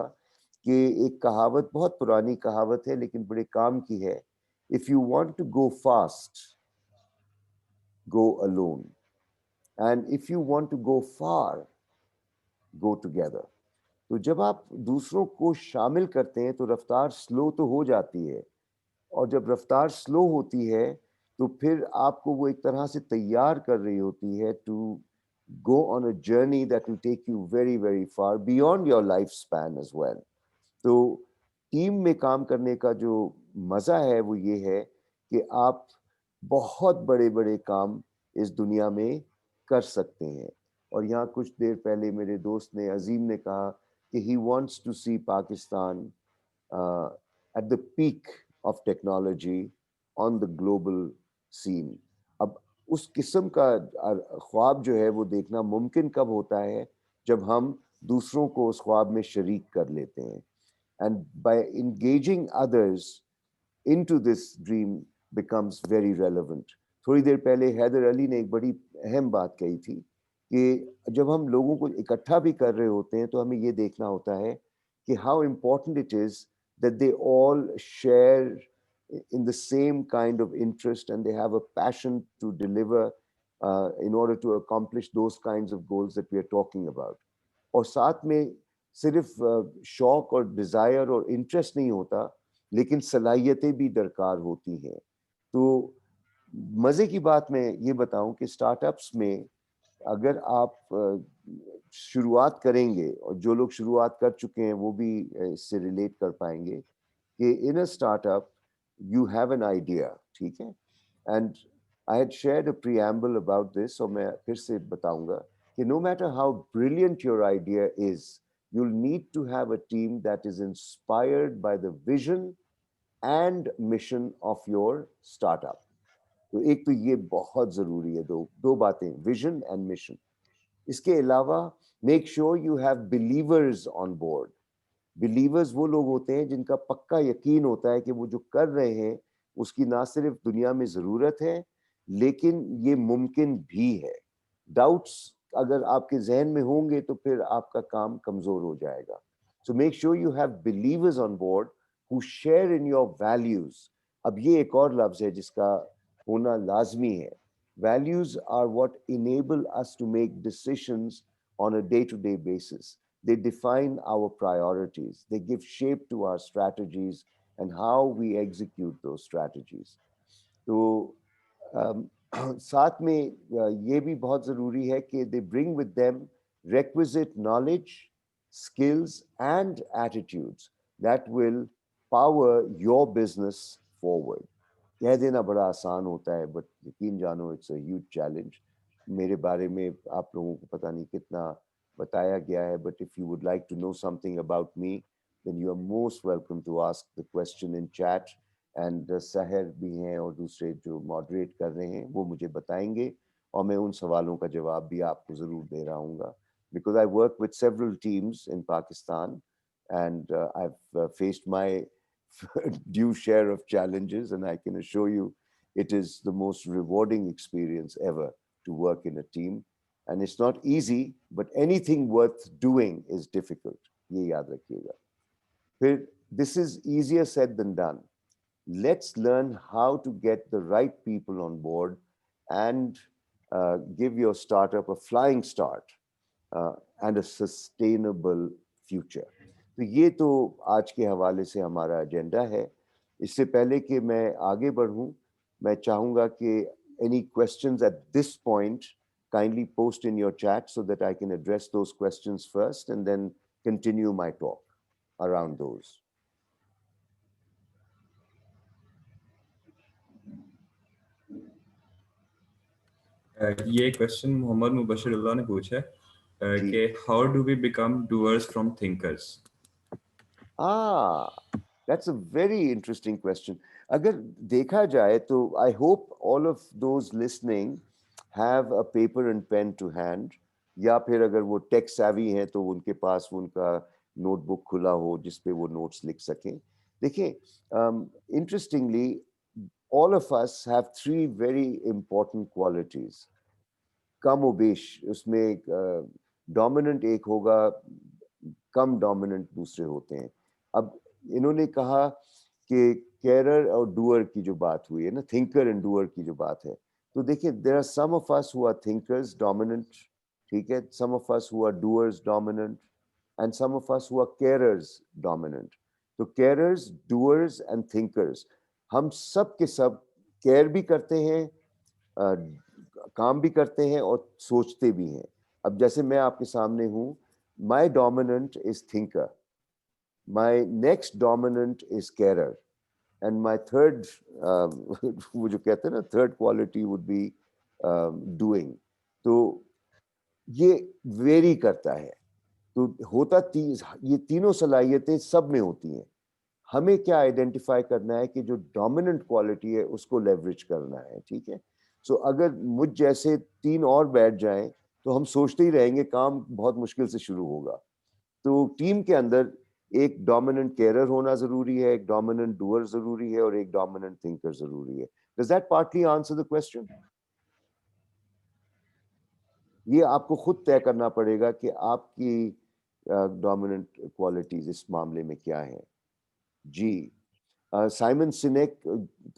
कि एक कहावत, बहुत पुरानी कहावत है लेकिन बड़े काम की है, if you want to go fast go alone, and if you want to go far go together. तो जब आप दूसरों को शामिल करते हैं तो रफ्तार स्लो तो हो जाती है, और जब रफ्तार स्लो होती है तो फिर आपको वो एक तरह से तैयार कर रही होती है to go on a journey that will take you very very far beyond your life span as well. तो टीम में काम करने का जो मज़ा है वो ये है कि आप बहुत बड़े बड़े काम इस दुनिया में कर सकते हैं। और यहाँ कुछ देर पहले मेरे दोस्त ने, अजीम ने कहा कि he wants to see Pakistan at the peak of technology on the global scene. अब उस किस्म का ख्वाब जो है वो देखना मुमकिन कब होता है, जब हम दूसरों को उस ख्वाब में शरीक कर लेते हैं। And by engaging others into this dream becomes very relevant. थोड़ी देर पहले हैदर अली ने एक बड़ी अहम बात कही थी कि जब हम लोगों को इकट्ठा भी कर रहे होते हैं तो हमें ये देखना होता है कि how important it is that they all share in the same kind of interest and they have a passion to deliver in order to accomplish those kinds of goals that we are talking about. और साथ में सिर्फ शौक और desire और interest नहीं होता, लेकिन सलाहियतें भी दरकार होती हैं। तो मज़े की बात मैं ये बताऊं कि स्टार्टअप्स में अगर आप शुरुआत करेंगे, और जो लोग शुरुआत कर चुके हैं वो भी इससे रिलेट कर पाएंगे, कि in a startup you have an idea, ठीक है, and I had shared a preamble about this, और मैं फिर से बताऊंगा कि no matter how brilliant your idea is, you'll need to have a team that is inspired by the vision and mission of your startup. तो एक तो ये बहुत जरूरी है, दो बातें, विजन एंड मिशन। इसके अलावा make sure you have believers on board. Believers वो लोग होते हैं जिनका पक्का यकीन होता है कि वो जो कर रहे हैं उसकी ना सिर्फ दुनिया में जरूरत है लेकिन ये मुमकिन भी है। डाउट्स अगर आपके जहन में होंगे तो फिर आपका काम कमजोर हो जाएगा। So make sure you have believers on board who share in your values. अब ये एक और लफ्ज है जिसका होना लाजमी है। Values are what enable us to make decisions on a day to day basis. They define our priorities. They give shape to our strategies and how we execute those strategies. तो साथ में ये भी बहुत ज़रूरी है कि they bring with them requisite knowledge, skills and attitudes that will power your business forward. कह देना बड़ा आसान होता है, but यकीन जानो it's a huge challenge. मेरे बारे में आप लोगों को पता नहीं कितना बताया गया है, but if you would like to know something about me, then you are most welcome to ask the question in chat. And सहर भी हैं और दूसरे जो मॉडरेट कर रहे हैं वो मुझे बताएंगे और मैं उन सवालों का जवाब भी आपको ज़रूर दे रहा हूँगा, because I work with several teams in Pakistan and I've faced my due share of challenges, and I can assure you it is the most rewarding experience ever to work in a team. And it's not easy, but anything worth doing is difficult. ये याद रखिएगा। फिर this is easier said than done. Let's learn how to get the right people on board and give your startup a flying start and a sustainable future. तो ये तो आज के हवाले से हमारा एजेंडा है। इससे पहले कि मैं आगे बढ़ूं, मैं चाहूँगा कि any questions at this point kindly post in your chat so that I can address those questions first and then continue my talk around those. ये क्वेश्चन मोहम्मद मुबशिरुल्लाह ने पूछा है कि how do we become doers from thinkers? That's a very interesting question. अगर देखा जाए तो I hope all of those listening have a paper and pen to hand, या फिर अगर वो tech savvy हैं तो उनके पास उनका notebook खुला हो जिसपे वो notes लिख सकें. देखिए, interestingly, all of us have three very important qualities. कम बेश उसमें dominant एक होगा, कम dominant दूसरे होते हैं. अब इन्होंने कहा कि carer और doer की जो बात हुई है ना, thinker and doer की जो बात है, तो देखिए there are some of us who are thinkers dominant, ठीक है, some of us who are doers dominant, and some of us who are carers dominant. तो carers, doers and thinkers, हम सब के सब care भी करते हैं, काम भी करते हैं और सोचते भी हैं. अब जैसे मैं आपके सामने हूँ, my dominant is thinker, my next dominant is carer, and my third वो जो कहते हैं ना, third quality would be doing. तो ये वेरी करता है. तो होता ये तीनों सलाहियतें सब में होती हैं. हमें क्या आइडेंटिफाई करना है कि जो डोमिनेंट क्वालिटी है उसको लेवरेज करना है, ठीक है. सो अगर मुझ जैसे तीन और बैठ जाएं तो हम सोचते ही रहेंगे, काम बहुत मुश्किल से शुरू होगा. तो टीम के अंदर एक डोमिनेंट केयरर होना जरूरी है, एक डोमिनेंट डूअर जरूरी है और एक डोमिनेंट थिंकर जरूरी है. Does that partly answer the question? ये आपको खुद तय करना पड़ेगा कि आपकी डोमिनेंट क्वालिटीज इस मामले में क्या है. जी, साइमन सिनेक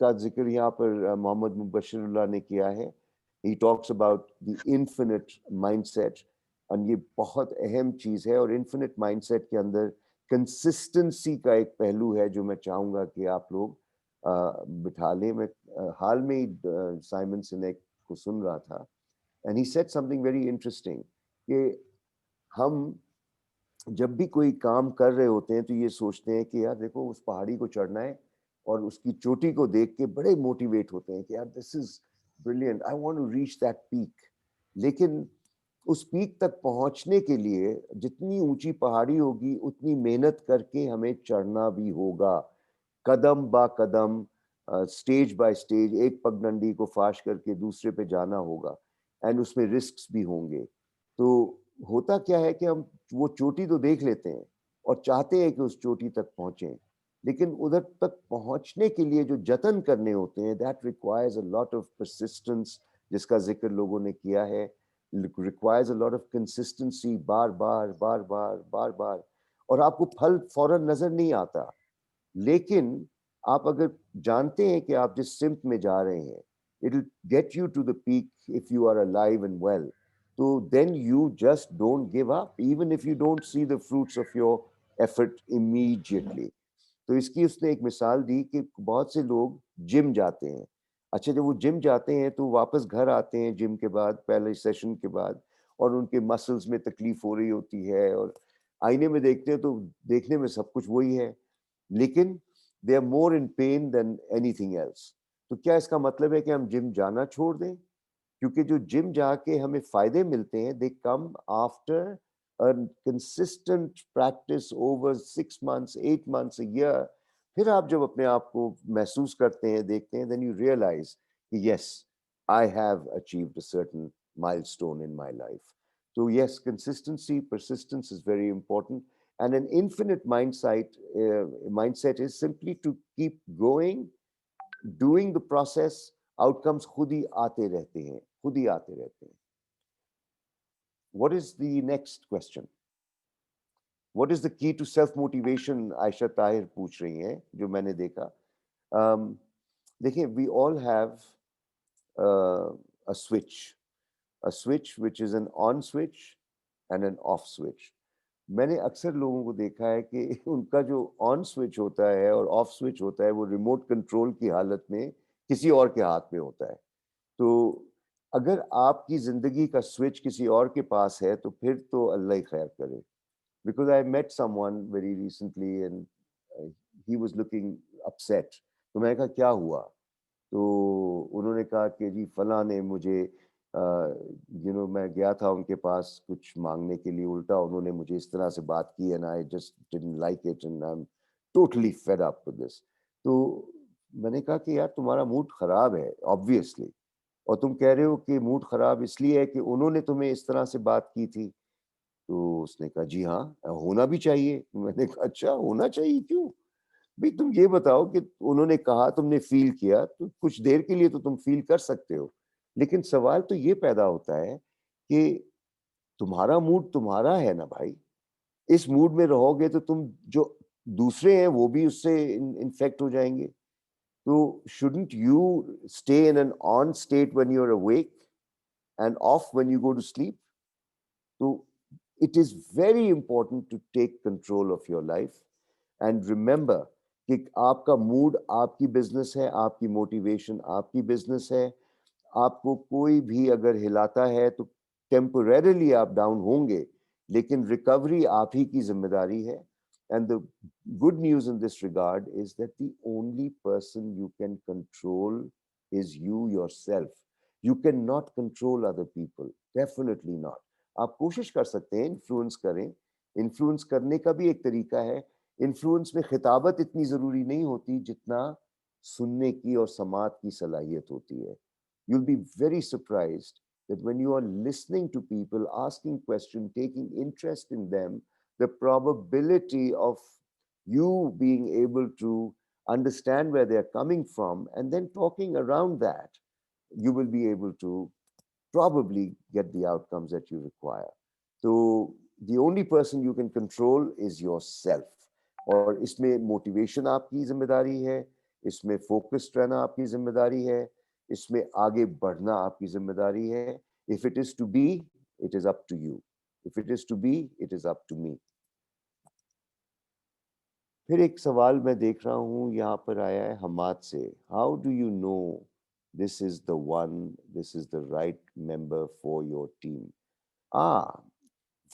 का जिक्र यहाँ पर मोहम्मद मुबशिरुल्लाह ने किया है. He talks about the infinite mindset, और ये बहुत अहम चीज़ है. और infinite mindset के अंदर consistency का एक पहलू है जो मैं चाहूँगा कि आप लोग बिठा लें. मैं हाल में ही साइमन सिनेक को सुन रहा था, and he said something very interesting कि हम जब भी कोई काम कर रहे होते हैं तो ये सोचते हैं कि यार देखो उस पहाड़ी को चढ़ना है, और उसकी चोटी को देख के बड़े मोटिवेट होते हैं कि यार this is brilliant, I want to reach that peak. लेकिन उस पीक तक पहुंचने के लिए जितनी ऊंची पहाड़ी होगी उतनी मेहनत करके हमें चढ़ना भी होगा, कदम बा कदम, स्टेज बाय स्टेज, एक पगडंडी को फाश करके दूसरे पे जाना होगा, एंड उसमें रिस्क्स भी होंगे. तो होता क्या है कि हम वो चोटी तो देख लेते हैं और चाहते हैं कि उस चोटी तक पहुंचें, लेकिन उधर तक पहुंचने के लिए जो जतन करने होते हैं, that requires a lot of persistence, जिसका जिक्र लोगों ने किया है. Requires a lot of consistency, बार बार बार बार बार बार. और आपको फल फौरन नजर नहीं आता, लेकिन आप अगर जानते हैं कि आप जिस सिम्त में जा रहे हैं, it will get you to the peak if you are alive and well. So then you just don't give up, even if you don't see the fruits of your effort immediately. तो इसकी उसने एक मिसाल दी कि बहुत से लोग gym जाते हैं. अच्छा, जब वो जिम जाते हैं तो वापस घर आते हैं जिम के बाद, पहले सेशन के बाद, और उनके मसल्स में तकलीफ हो रही होती है, और आईने में देखते हैं तो देखने में सब कुछ वही है, लेकिन they are more in pain than anything else. तो क्या इसका मतलब है कि हम जिम जाना छोड़ दें? क्योंकि जो जिम जाके हमें फायदे मिलते हैं, they come after a consistent practice over 6 months, 8 months, a year. फिर आप जब अपने आप को महसूस करते हैं, देखते हैं, then you realize कि yes, I have achieved a certain milestone in my life. So yes, consistency, persistence is very important, and an infinite mindset is simply to keep going, doing the process. Outcomes खुद ही आते रहते हैं, खुद ही आते रहते हैं. What is the next question? What is the key to self motivation? Ayesha Tahir पूछ रही हैं, जो मैंने देखा. देखिए, we all have a switch which is an on switch and an off switch. मैंने अक्सर लोगों को देखा है कि उनका जो ऑन स्विच होता है और ऑफ स्विच होता है वो रिमोट कंट्रोल की हालत में किसी और के हाथ में होता है. तो अगर आपकी जिंदगी का स्विच किसी और के पास है तो फिर तो अल्लाह ही खैर करे. because I met someone very recently and he was looking upset. तो मैंने कहा क्या हुआ? तो उन्होंने कहा कि जी फलां ने मुझे मैं गया था उनके पास कुछ मांगने के लिए, उल्टा उन्होंने मुझे इस तरह से बात की and I just didn't like it and I'm totally fed up with this. तो मैंने कहा कि यार तुम्हारा मूड खराब है obviously, और तुम कह रहे हो कि मूड खराब इसलिए है कि उन्होंने तुम्हें इस तरह से बात की थी। तो उसने कहा जी हाँ, होना भी चाहिए। मैंने कहा अच्छा होना चाहिए क्यों? भाई तुम ये बताओ कि उन्होंने कहा, तुमने फील किया, तो कुछ देर के लिए तो तुम फील कर सकते हो, लेकिन सवाल तो ये पैदा होता है कि तुम्हारा मूड तुम्हारा है ना भाई। इस मूड में रहोगे तो तुम जो दूसरे हैं वो भी उससे इन्फेक्ट हो जाएंगे। तो shouldn't you stay in an on state when you're awake and off when you go to sleep? So it is very important to take control of your life and remember कि आपका mood आपकी business है, आपकी motivation आपकी business है। आपको कोई भी अगर हिलाता है तो टेम्परेरीली आप डाउन होंगे, लेकिन रिकवरी आप ही की जिम्मेदारी है। And the good news in this regard is that the only person you can control is you yourself. You cannot control other people, definitely not. आप कोशिश कर सकते हैं इन्फ्लुएंस करें, इन्फ्लुएंस करने का भी एक तरीका है। इन्फ्लुएंस में खिताबत इतनी जरूरी नहीं होती जितना सुनने की और समात की सलाहियत होती है। You'll be very surprised that when you are listening to people, asking questions, taking interest in them, the probability of you being able to understand where they're coming from and then talking around that, you will be able to probably get the outcomes that you require. So the only person you can control is yourself. और इसमें motivation आपकी जिम्मेदारी है, इसमें focused रहना आपकी जिम्मेदारी है, इसमें आगे बढ़ना आपकी जिम्मेदारी है। If it is to be, it is up to you. If it is to be, it is up to me. फिर एक सवाल मैं देख रहा हूँ यहाँ पर आया है हमाद से। How do you know this is the one, this is the right member for your team?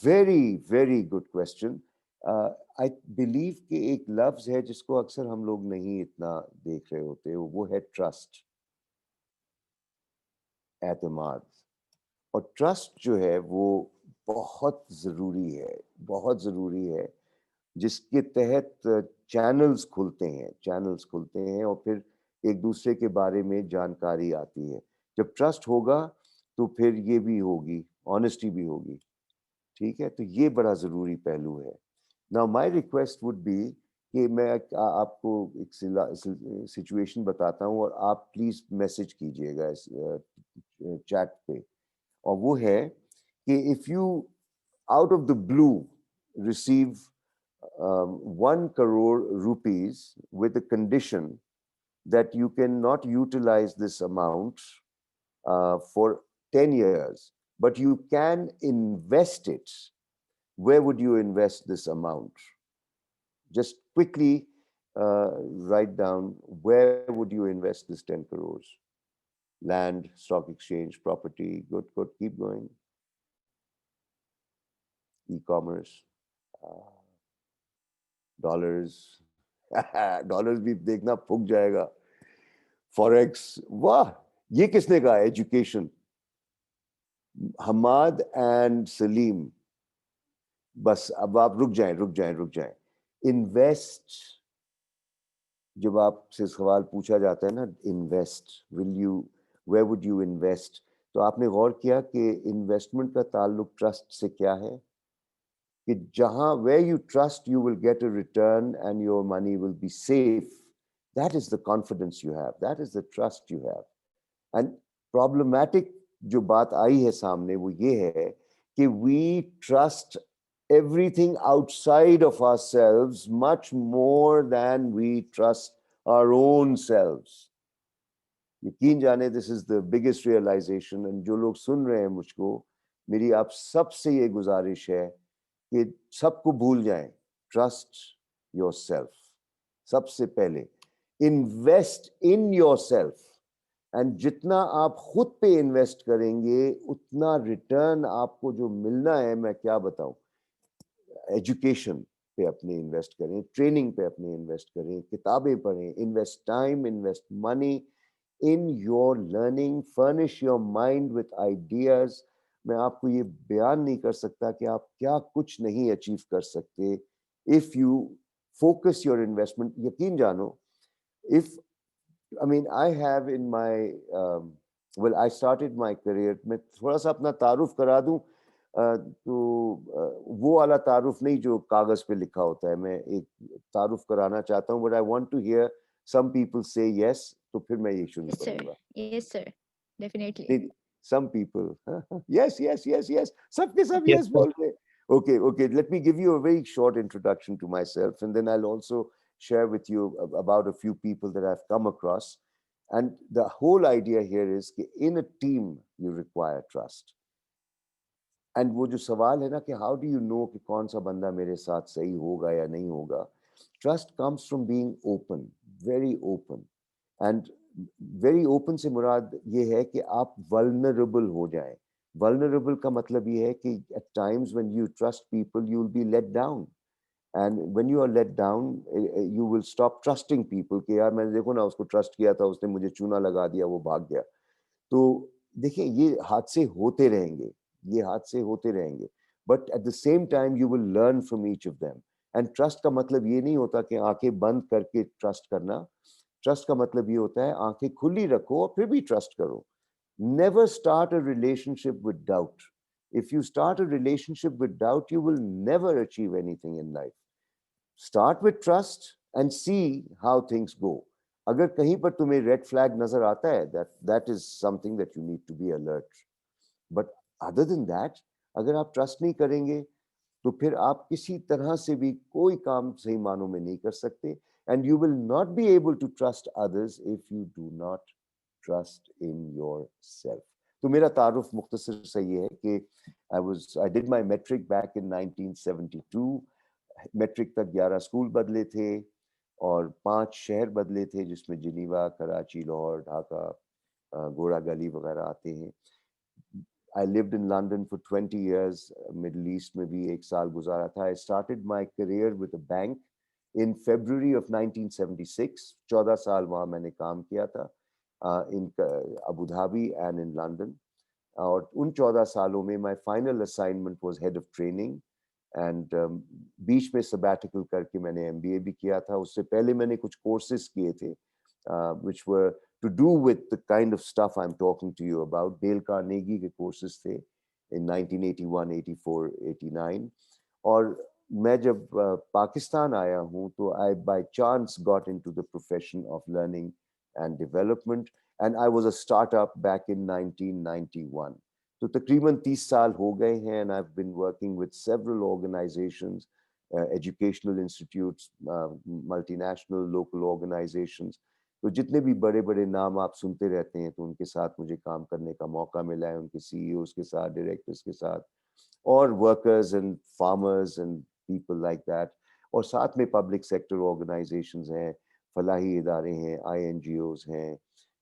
Very, very good question. I believe कि एक लफ्ज है जिसको अक्सर हम लोग नहीं इतना देख रहे होते, वो है ट्रस्ट, एतमाद। और ट्रस्ट जो है वो बहुत ज़रूरी है, बहुत ज़रूरी है, जिसके तहत चैनल्स खुलते हैं और फिर एक दूसरे के बारे में जानकारी आती है। जब ट्रस्ट होगा तो फिर ये भी होगी, ऑनेस्टी भी होगी। ठीक है, तो ये बड़ा ज़रूरी पहलू है। Now my request would be कि मैं आपको एक सिचुएशन बताता हूँ और आप प्लीज मैसेज कीजिएगा इस चैट पे, और वो है कि if you out of the blue receive 1 crore rupees with a condition that you cannot utilize this amount for 10 years, but you can invest it, where would you invest this amount? Just quickly write down, where would you invest this 10 crores? Land, stock exchange, property, good, keep going. E-commerce, dollars, dollars भी देखना फूक जाएगा. Forex, वाह, ये किसने कहा? Education. Hammad and Salim. बस अब आप रुक जाएं. Invest. जब आपसे सवाल पूछा जाता है ना, invest, where would you invest? तो आपने गौर किया कि इन्वेस्टमेंट का ताल्लुक ट्रस्ट से क्या है? कि जहां where you trust you will get a return and your money will be safe. That is the confidence you have. That is the trust you have. And problematic जो बात आई है सामने वो ये है कि we trust everything outside of ourselves much more than we trust our own selves. यकीन जाने, this is the biggest realization. and जो लोग सुन रहे हैं मुझको, मेरी आप सबसे ये गुजारिश है कि सबको भूल जाएं, trust yourself. सबसे पहले invest in yourself. and जितना आप खुद पे इन्वेस्ट करेंगे उतना रिटर्न आपको जो मिलना है, मैं क्या बताऊं, एजुकेशन पे अपने इन्वेस्ट करें, ट्रेनिंग पे अपने इन्वेस्ट करें, किताबें पढ़ें, invest time, invest money in your learning, furnish your mind with ideas. मैं आपको ये बयान नहीं कर सकता कि आप क्या कुछ नहीं अचीव कर सकते if you focus your investment. यकीन जानो, if I mean, I have in my, well, I started my career, मैं थोड़ा सा अपना तारुफ करा दूं, तो वो वाला तारुफ नहीं जो कागज पे लिखा होता है, मैं एक तारुफ कराना चाहता हूं, but I want to hear some people say yes, तो फिर मैं ये शुरू करूंगा। Yes, sir. Definitely. Some people, yes, yes, yes, yes, सबके सब yes बोल रहे। Okay, okay, let me give you a very short introduction to myself, and then I'll also share with you about a few people that I've come across. And the whole idea here is that in a team, you require trust. And वो जो सवाल है ना कि how do you know कि कौन सा बंदा मेरे साथ सही होगा या नहीं होगा? Trust comes from being open, very open. And very open से मुराद ये है कि आप vulnerable हो जाएं। Vulnerable का मतलब ये है कि at times when you trust people, you will be let down. And when you are let down, you will stop trusting people कि यार मैंने देखो ना उसको trust किया था, उसने मुझे चूना लगा दिया, वो भाग गया। तो देखिए ये हादसे होते रहेंगे, ये हादसे होते रहेंगे, but at the same time you will learn from each of them. And trust का मतलब ये नहीं होता कि आंखें बंद करके trust करना। Trust का मतलब ये होता है आंखें खुली रखो और फिर भी trust करो। Never start a relationship with doubt. If you start a relationship with doubt, you will never achieve anything in life. Start with trust and see how things go. अगर कहीं पर तुम्हें red flag नजर आता है, that is something that you need to be alert. But other than that, अगर आप trust नहीं करेंगे, तो फिर आप किसी तरह से भी कोई काम सही मानों में नहीं कर सकते, and you will not be able to trust others if you do not trust in yourself. तो मेरा तारुफ मुख्तसर से ये है कि I did my metric back in 1972. Metric तक 11 स्कूल बदले थे और 5 शहर बदले थे, जिसमें जिनीवा, कराची, लाहौर, ढाका, गोरा गली वगैरह आते हैं। I lived in London for 20 years, Middle East में भी 1 साल गुजारा था। I started my career with a bank in February of 1976. 14 साल वहाँ मैंने काम किया था, in Abu Dhabi and in London. और उन 14 सालों में my final assignment was head of training. And बीच में sabbatical करके मैंने MBA भी किया था। उससे पहले मैंने कुछ courses किए थे, which were to do with the kind of stuff I'm talking to you about. Dale Carnegie के courses थे in 1981, 84, 89. और मैं जब पाकिस्तान आया हूँ तो I by chance got into the profession of learning and development, and I was a startup back in 1991. तो तकरीबन 30 साल हो गए हैं, and I've been working with several organizations, educational institutes, multinational, local organizations. तो जितने भी बड़े बड़े नाम आप सुनते रहते हैं, तो उनके साथ मुझे काम करने का मौका मिला है, उनके CEOs के साथ, डायरेक्टर्स के साथ, और workers and farmers and people like that. और साथ में पब्लिक सेक्टर ऑर्गेनाइजेशंस हैं, फलाही इदारे हैं, INGOs हैं,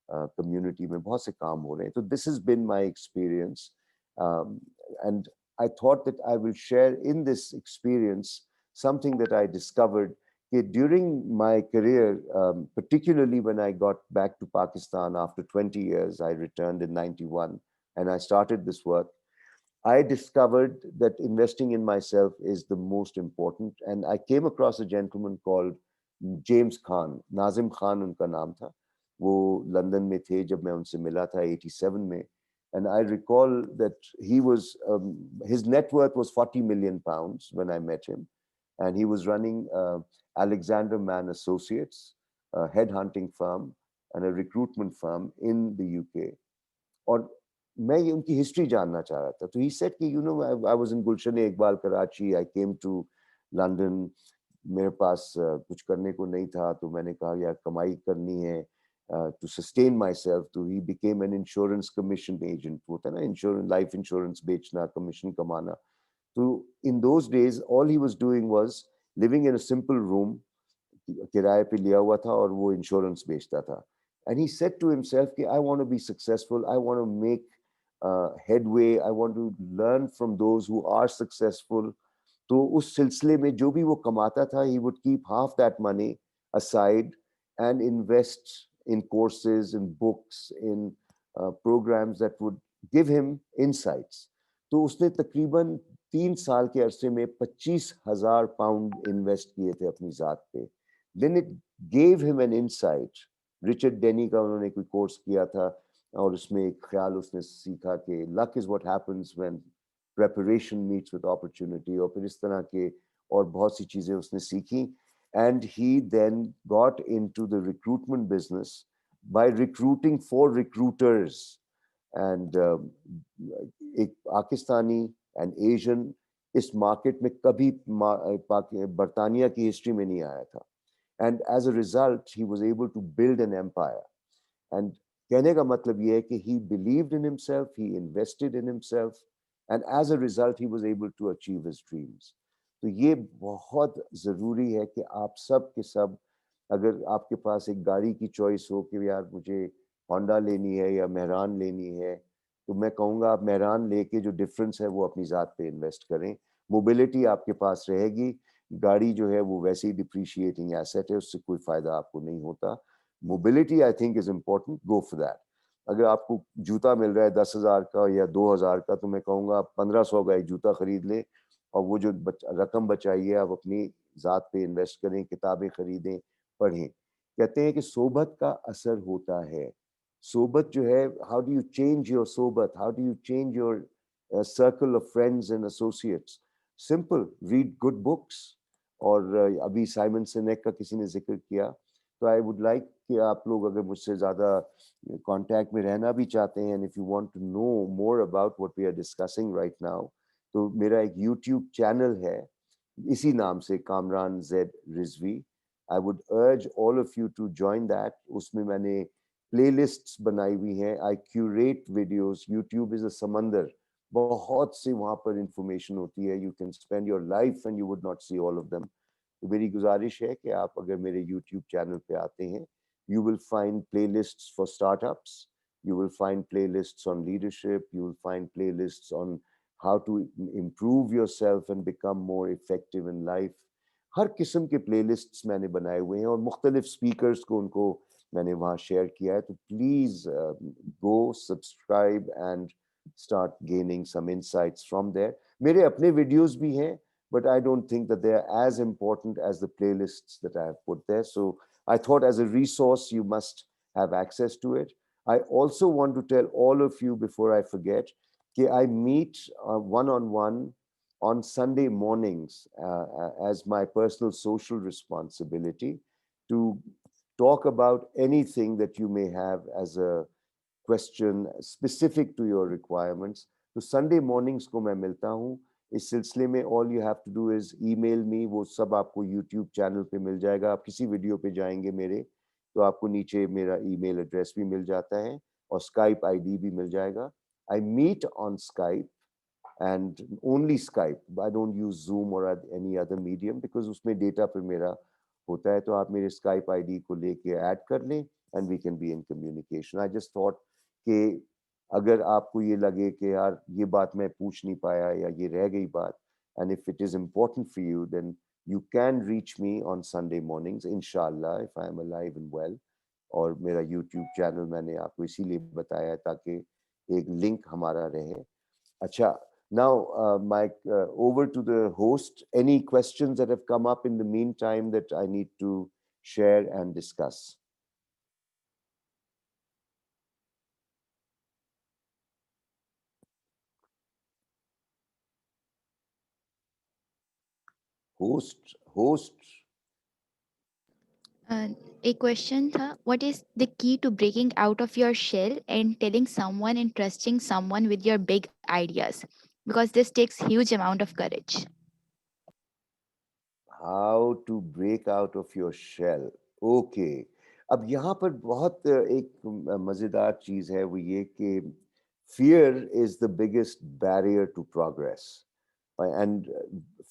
कम्युनिटी में बहुत से काम हो रहे हैं। तो this has been my experience, and I thought that I will share in this experience something that I discovered during my career, particularly when I got back to Pakistan after 20 years. I returned in 91 and I started this work. I discovered that investing in myself is the most important, and I came across a gentleman called James Khan. Nazim Khan उनका नाम था। वो London में थे जब मैं उनसे मिला था 87 में, and I recall that he was his net worth was 40 million pounds when I met him, and he was running Alexander Mann Associates, a headhunting firm and a recruitment firm in the UK. और मैं ये उनकी history जानना चाह रहा था। तो he said कि you know I was in Gulshan Iqbal Karachi, I came to London, मेरे पास कुछ करने को नहीं था, तो मैंने कहा यार कमाई करनी है to sustain myself. तो he became an insurance commission agent. होता है ना insurance, life insurance बेचना, commission कमाना। तो in those days all he was doing was living in a simple room, किराए पे लिया हुआ था, और वो insurance बेचता था। And he said to himself कि I want to be successful, I want to make headway, I want to learn from those who are successful. तो उस सिलसिले में जो भी वो कमाता था, he would keep half that money aside and invest in courses, in books, in programs that would give him insights. तो उसने तकरीबन 3 साल के अरसे में 25,000 पाउंड इन्वेस्ट किए थे अपनी जात पे. Then it gave him an insight. Richard Denny का उन्होंने कोई कोर्स किया था और उसमें एक ख्याल उसने सीखा कि luck is what happens when preparation meets with opportunity, और फिर इस तरह के और बहुत सी चीजें उसने सीखी. And he then got into the recruitment business by recruiting 4 recruiters. And एक पाकिस्तानी and Asian इस मार्केट में कभी बरतानिया की हिस्ट्री में नहीं आया था. And as a result, he was able to build an empire. And कहने का मतलब ये है कि he believed in himself, he invested in himself, and as a result, he was able to achieve his dreams. तो ये बहुत ज़रूरी है कि आप सब के सब, अगर आपके पास एक गाड़ी की चॉइस हो कि यार मुझे होंडा लेनी है या मेहरान लेनी है, तो मैं कहूँगा आप मेहरान लेके जो डिफरेंस है वो अपनी ज़ात पे इन्वेस्ट करें. मोबिलिटी आपके पास रहेगी, गाड़ी जो है वो वैसे ही डिप्रिशिएटिंग एसेट है, उससे कोई फ़ायदा आपको नहीं होता. Mobility I think is important, go for that. अगर आपको जूता मिल रहा है 10,000 का या 2,000 का, तो मैं कहूँगा आप 1,500 का एक जूता खरीद लें और वो जो रकम बचाई है आप अपनी ज़ात पे इन्वेस्ट करें, किताबें खरीदें, पढ़ें. कहते हैं कि सोबत का असर होता है. सोबत जो है, how do you change your सोबत, how do you change your circle of friends and associates? Simple, read good books. और अभी साइमन सिनेक का किसी ने जिक्र किया, तो आई वुड लाइक कि आप लोग अगर मुझसे ज़्यादा कांटेक्ट में रहना भी चाहते हैं, and if you want to know more about what we are discussing right now, तो मेरा एक यूट्यूब चैनल है इसी नाम से, Kamran Z Rizvi. I would urge all of you to join that. उसमें मैंने प्लेलिस्ट्स बनाई हुई हैं. I curate videos. YouTube is a समंदर, बहुत सी वहाँ पर इंफॉर्मेशन होती है. You can spend your life and you would not see all of them. तो मेरी गुजारिश है कि आप अगर मेरे यूट्यूब चैनल पे आते हैं, you will find playlists for startups, you will find playlists on leadership, you will find playlists on how to improve yourself and become more effective in life. हर किस्म के playlists मैंने बनाए हुए हैं और मुख्तलिफ speakers को उनको मैंने वहाँ share किया है. तो please go subscribe and start gaining some insights from there. मेरे अपने videos भी हैं, but I don't think that they are as important as the playlists that I have put there. So I thought as a resource, you must have access to it. I also want to tell all of you before I forget, that I meet one-on-one on Sunday mornings as my personal social responsibility to talk about anything that you may have as a question specific to your requirements. तो Sunday mornings को मैं मिलता हूँ. इस सिलसिले में all you have to do is email me. वो सब आपको YouTube चैनल पे मिल जाएगा. आप किसी वीडियो पे जाएंगे मेरे, तो आपको नीचे मेरा email एड्रेस भी मिल जाता है और Skype ID भी मिल जाएगा. I meet on Skype and only Skype. I don't use Zoom or any other medium because उसमें डेटा पे मेरा होता है. तो आप मेरे Skype ID को लेके ऐड कर लें and we can be in communication. I just thought कि अगर आपको ये लगे कि यार ये बात मैं पूछ नहीं पाया या ये रह गई बात, and if it is important for you, then you can reach me on Sunday mornings, inshallah, if I am alive and well. और मेरा YouTube चैनल मैंने आपको इसीलिए बताया है ताकि एक लिंक हमारा रहे. अच्छा, now Mike, over to the host. Any questions that have come up in the meantime that I need to share and discuss? Host. A question tha, what is the key to breaking out of your shell and telling someone and trusting someone with your big ideas? Because this takes huge amount of courage. How to break out of your shell. Okay. अब यहाँ पर बहुत एक मजेदार चीज है, वो ये कि fear is the biggest barrier to progress. And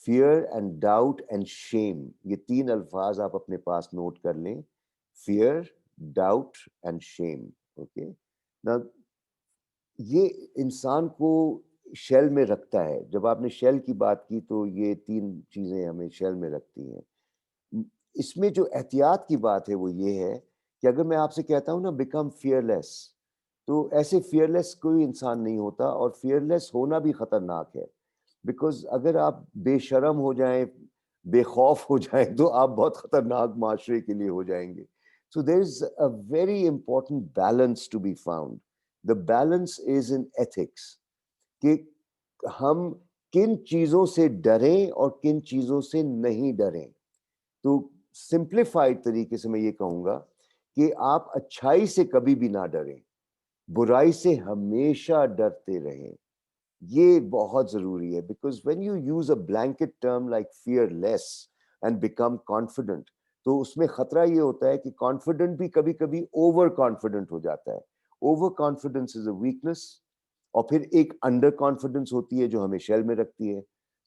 fear and doubt and shame, ये 3 अल्फाज आप अपने पास नोट कर लें. Fear, doubt and shame. Okay. Now ये इंसान को शेल में रखता है। जब आपने शेल की बात की तो ये 3 चीजें हमें शेल में रखती हैं। इसमें जो एहतियात की बात है वो ये है कि अगर मैं आपसे कहता हूँ ना बिकम फियरलेस, तो ऐसे फियरलेस कोई इंसान नहीं होता, और फियरलेस होना भी खतरनाक है। बिकॉज अगर आप बेशरम हो जाएं, बेखौफ हो जाएं, तो आप बहुत खतरनाक माशरे के लिए हो जाएंगे। So there is a very important balance to be found. The balance is in ethics, कि हम किन चीजों से डरें और किन चीजों से नहीं डरें। तो सिंप्लीफाइड तरीके से मैं ये कहूंगा कि आप अच्छाई से कभी भी ना डरें, बुराई से हमेशा डरते रहें। ये बहुत जरूरी है, because when you use a blanket term like fearless and become confident, तो उसमें खतरा ये होता है कि कॉन्फिडेंट भी कभी कभी ओवर कॉन्फिडेंट हो जाता है। Over confidence is a weakness, और फिर एक अंडर कॉन्फिडेंस होती है जो हमें शेल में रखती है,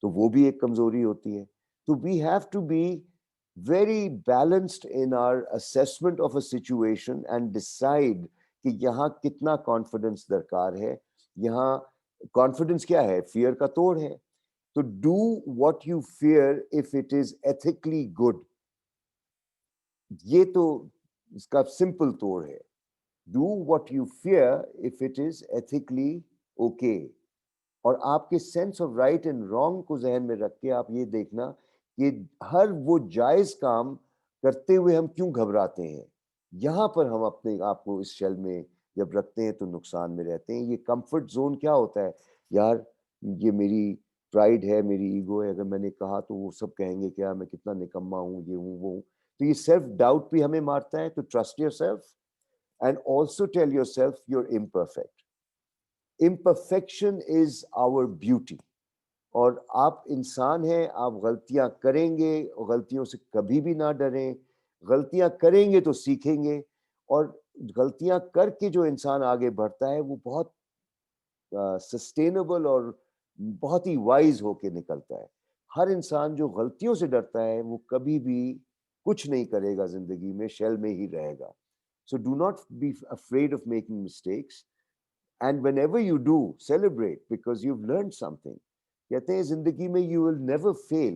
तो वो भी एक कमजोरी होती है। तो we have to be very balanced in our assessment of a situation and decide कि यहाँ कितना कॉन्फिडेंस दरकार है। यहाँ कॉन्फिडेंस क्या है? फियर का तोड़ है। तो do what you fear if it is ethically good. ये तो इसका सिंपल तोड़ है। Do what you fear if it is ethically okay. और आपके sense of right and wrong को जहन में रख के आप ये देखना कि हर वो जायज काम करते हुए हम क्यों घबराते हैं। यहां पर हम अपने आप को इस शेल में जब रखते हैं तो नुकसान में रहते हैं। ये कंफर्ट जोन क्या होता है यार? ये मेरी प्राइड है, मेरी ईगो है, अगर मैंने कहा तो वो सब कहेंगे क्या, मैं कितना निकम्मा हूँ, ये हूँ वो हूँ। तो ये सेल्फ डाउट भी हमें मारता है। तो trust yourself and also tell yourself you're imperfect. Imperfection is our beauty. और आप इंसान हैं, आप गलतियां करेंगे, और गलतियों से कभी भी ना डरें। गलतियां करेंगे तो सीखेंगे, और गलतियां करके जो इंसान आगे बढ़ता है वो बहुत सस्टेनेबल और बहुत ही वाइज होके निकलता है। हर इंसान जो गलतियों से डरता है वो कभी भी कुछ नहीं करेगा जिंदगी में, शेल में ही रहेगा। So do not be afraid of making mistakes, and whenever you do, celebrate because you've learned something. कहते हैं जिंदगी में you will never fail,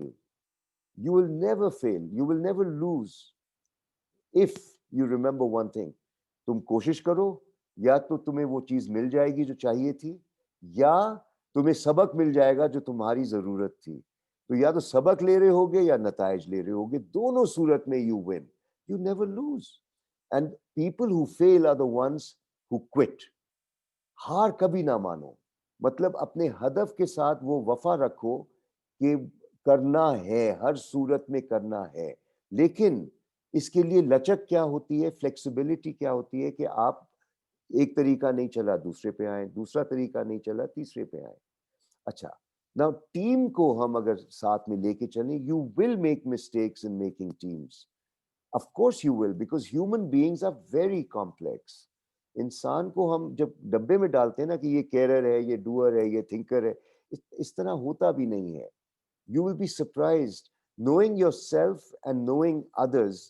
you will never fail, you will never lose if you remember one thing. तुम कोशिश करो, या तो तुम्हें वो चीज मिल जाएगी जो चाहिए थी, या तुम्हें सबक मिल जाएगा जो तुम्हारी जरूरत थी। तो या तो सबक ले रहे होगे या नताइज ले रहे होगे, दोनों सूरत में you win, you never lose. And people who fail are the ones who quit. हार कभी ना मानो, मतलब अपने हदफ के साथ वो वफा रखो कि करना है, हर सूरत में करना है। लेकिन इसके लिए लचक क्या होती है, फ्लेक्सिबिलिटी क्या होती है कि आप एक तरीका नहीं चला दूसरे पे आए, दूसरा तरीका नहीं चला तीसरे पे आए। अच्छा, नाउ टीम को हम अगर साथ में लेके चलें, you will make mistakes in making teams. Of course you will, because human beings are very complex. इंसान को हम जब डब्बे में डालते हैं ना कि ये केयरर है, ये डूअर है, ये थिंकर है, इस तरह होता भी नहीं है। You will be surprised knowing yourself and knowing others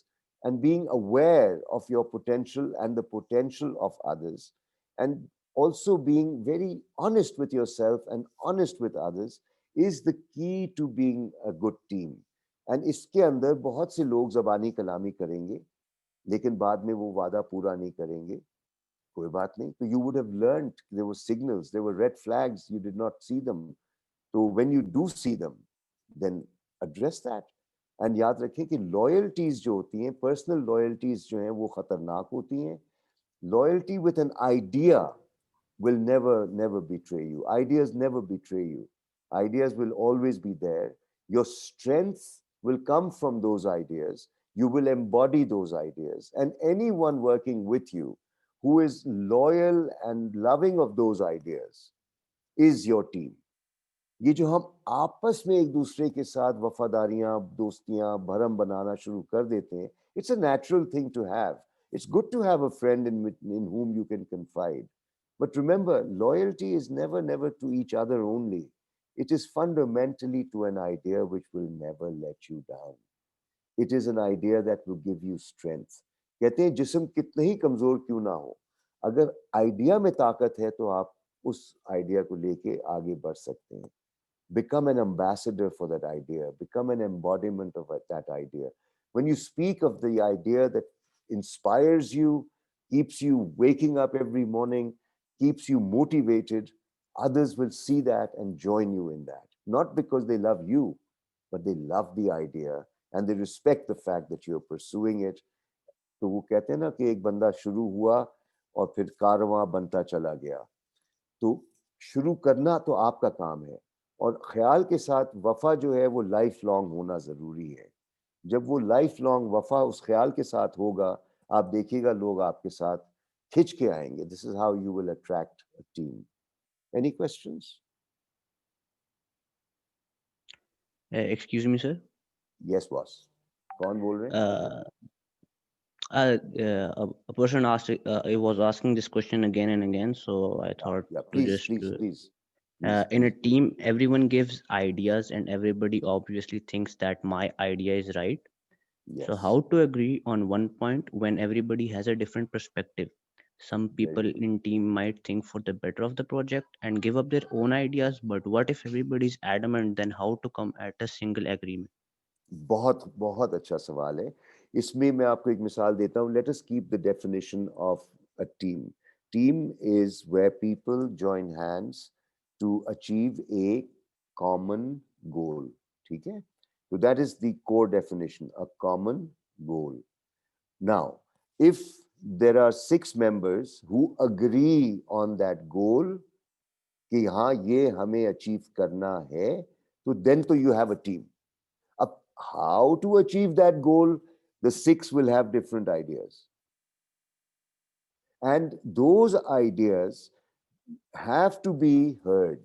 and being aware of your potential and the potential of others, and also being very honest with yourself and honest with others is the key to being a good team. And इसके अंदर बहुत से लोग ज़बानी कलामी करेंगे, लेकिन बाद में वो वादा पूरा नहीं करेंगे। कोई बात नहीं, तो you would have learned there were signals, there were red flags, you did not see them. तो when you do see them, then address that. And याद रखें कि लॉयल्टीज जो होती हैं, पर्सनल लॉयल्टीज जो हैं, वो खतरनाक होती हैं। Loyalty with an idea will never betray you. Ideas never betray you. Ideas will always be there. Your strength will come from those ideas. You will embody those ideas, and anyone working with you who is loyal and loving of those ideas is your team. ये जो हम आपस में एक दूसरे के साथ वफादारियां, दोस्तियां, भरम बनाना शुरू कर देते हैं, it's a natural thing to have. It's good to have a friend in whom you can confide. But remember, loyalty is never to each other only. It is fundamentally to an idea which will never let you down. It is an idea that will give you strength. कहते हैं जिस्म कितना ही कमजोर क्यों ना हो, अगर idea में ताकत है तो आप उस आइडिया को लेके आगे बढ़ सकते हैं. Become an ambassador for that idea, become an embodiment of that idea. When you speak of the idea that inspires you, keeps you waking up every morning, keeps you motivated, others will see that and join you in that. Not because they love you, but they love the idea and they respect the fact that you're pursuing it. तो वो कहते हैं ना कि एक बंदा शुरू हुआ और फिर कारवां बनता चला गया. तो शुरू करना तो आपका काम है और ख्याल के साथ वफा जो है वो लाइफ लॉन्ग होना जरूरी है. जब वो लाइफ लॉन्ग वफा उस ख्याल के साथ होगा, आप देखिएगा लोग आपके साथ खिंच के आएंगे. This is how you will attract a team. Any questions? Excuse me sir. Yes boss. कौन बोल रहे हैं? A person asked, I was asking this question again and again, so I thought please. In a team, everyone gives ideas and everybody obviously thinks that my idea is right. Yes. So how to agree on one point when everybody has a different perspective? Some people in team might think for the better of the project and give up their own ideas, but what if everybody is adamant, then how to come at a single agreement? बहुत बहुत अच्छा सवाल है. इसमें मैं आपको एक मिसाल देता हूँ. Let us keep the definition of a team. Team is where people join hands to achieve a common goal. ठीक है? So that is the core definition, a common goal. Now, if there are 6 members who agree on that goal, कि हाँ ये हमें achieve करना है, तो then तो you have a team. How to achieve that goal, the 6 will have different ideas. And those ideas have to be heard.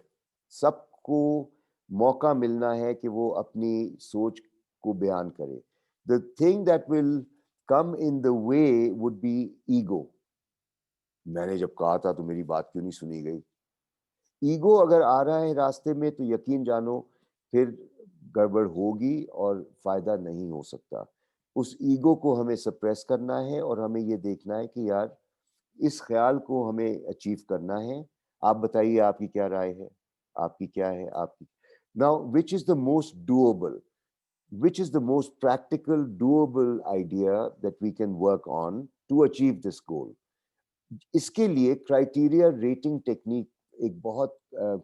सबको मौका मिलना है कि वो अपनी सोच को बयान करे. The thing that will come in the way would be ego. मैंने जब कहा था तो मेरी बात क्यों नहीं सुनी गई? ईगो अगर आ रहा है रास्ते में तो यकीन जानो फिर गड़बड़ होगी और फायदा नहीं हो सकता. उस ईगो को हमें सप्रेस करना है और हमें ये देखना है कि यार इस ख्याल को हमें अचीव करना है. आप बताइए आपकी क्या राय है, आपकी क्या है आपकी. Now which is the most doable, which is the most practical doable idea that we can work on to achieve this goal? इसके लिए क्राइटेरिया रेटिंग टेक्निक एक बहुत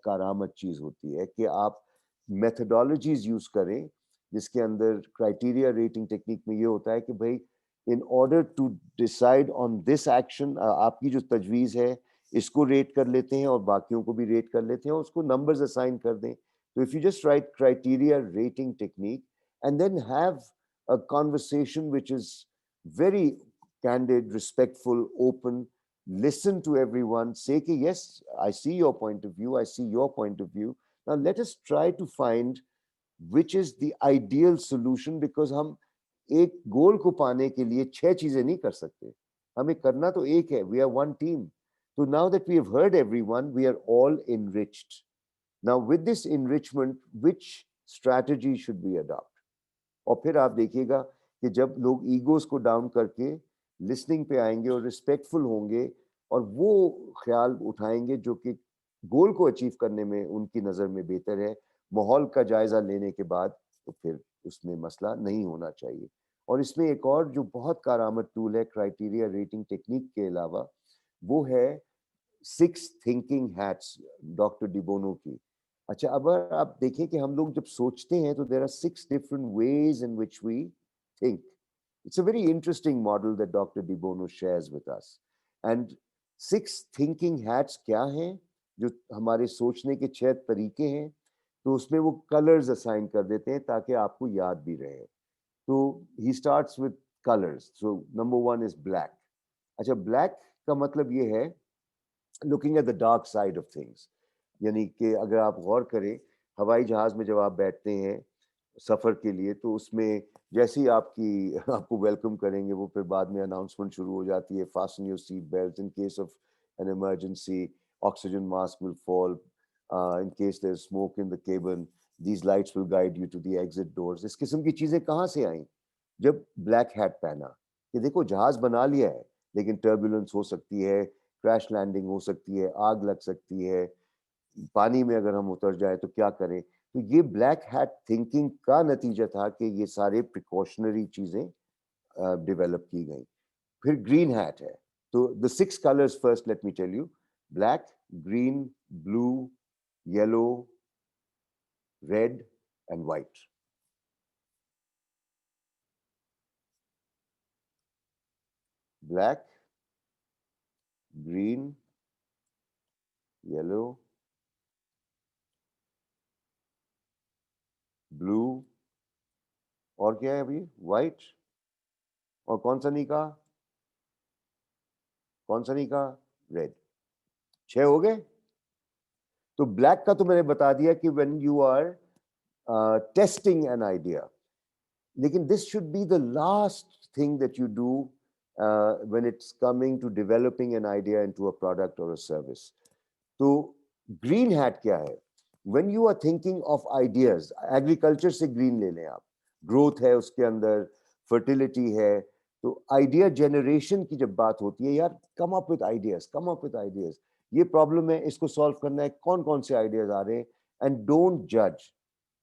कारामद चीज होती है कि आप मेथडोलॉजीज यूज करें जिसके अंदर क्राइटेरिया रेटिंग टेक्निक में ये होता है कि भाई in order to decide on this action, आपकी जो तजवीज़ है इसको रेट कर लेते हैं और बाकियों को भी रेट कर लेते हैं और उसको नंबर्स असाइन कर दें. तो if you just right criteria rating technique and then have a conversation which is very candid, respectful, open, listen to everyone, say कि yes, I see your point of view, I see your point of view. Now let us try to find which is the ideal solution, because हम एक गोल को पाने के लिए 6 चीजें नहीं कर सकते. हमें करना तो एक है. We are one team. So now that we have heard everyone, we are all enriched. Now with this enrichment, which strategy should we adopt? और फिर आप देखिएगा कि जब लोग ईगोस को डाउन करके लिसनिंग पे आएंगे और रिस्पेक्टफुल होंगे और वो ख्याल उठाएंगे जो कि गोल को अचीव करने में उनकी नज़र में बेहतर है, माहौल का जायजा लेने के बाद, तो फिर उसमें मसला नहीं होना चाहिए. और इसमें एक और जो बहुत कारआमद टूल है क्राइटेरिया रेटिंग टेक्निक के अलावा, वो है 6 थिंकिंग हैट्स डॉक्टर डिबोनो की. अच्छा, अब आप देखें कि हम लोग जब सोचते हैं तो there are 6 different ways in which we think. It's a very interesting model that Dr. De Bono shares with us. And 6 thinking hats क्या हैं? जो हमारे सोचने के 6 तरीके हैं, तो उसमें वो colors assign कर देते हैं ताकि आपको याद भी रहे. तो he starts with colors. So number 1 is black. अच्छा, black का मतलब ये है looking at the dark side of things. यानी कि अगर आप गौर करें, हवाई जहाज में जब आप बैठते हैं सफ़र के लिए, तो उसमें जैसे ही आपको वेलकम करेंगे, वो फिर बाद में अनाउंसमेंट शुरू हो जाती है, fasten your seat belt, in case of an emergency oxygen mask will fall, in case there is smoke in the cabin, these lights will guide you to the exit doors. इस किस्म की चीज़ें कहाँ से आई? जब ब्लैक हैट पहना कि देखो जहाज बना लिया है लेकिन टर्बुलेंस हो सकती है, क्रैश लैंडिंग हो सकती है, आग लग सकती है, पानी में अगर हम उतर जाए तो क्या करें। तो ये ब्लैक हैट थिंकिंग का नतीजा था कि ये सारे प्रिकॉशनरी चीजें डेवलप की गई। फिर ग्रीन हैट है, तो the 6 colours first let me tell you, black, green, blue, yellow, red and white. Black, green, yellow, blue, और क्या है अभी, व्हाइट, और कौन सा निका, रेड। 6 हो गए। तो ब्लैक का तो मैंने बता दिया कि when you are testing an idea, लेकिन this should be the last thing that you do when it's coming to developing an idea into a product और अ सर्विस। तो ग्रीन हैट क्या है, when you are thinking of ideas, agriculture से green ले लें आप, growth है उसके अंदर, फर्टिलिटी है, तो आइडिया जनरेशन की जब बात होती है, यार कम अप विद आइडियाज, ये प्रॉब्लम है, इसको सॉल्व करना है, कौन कौन से आइडियाज आ रहे हैं, एंड डोंट जज,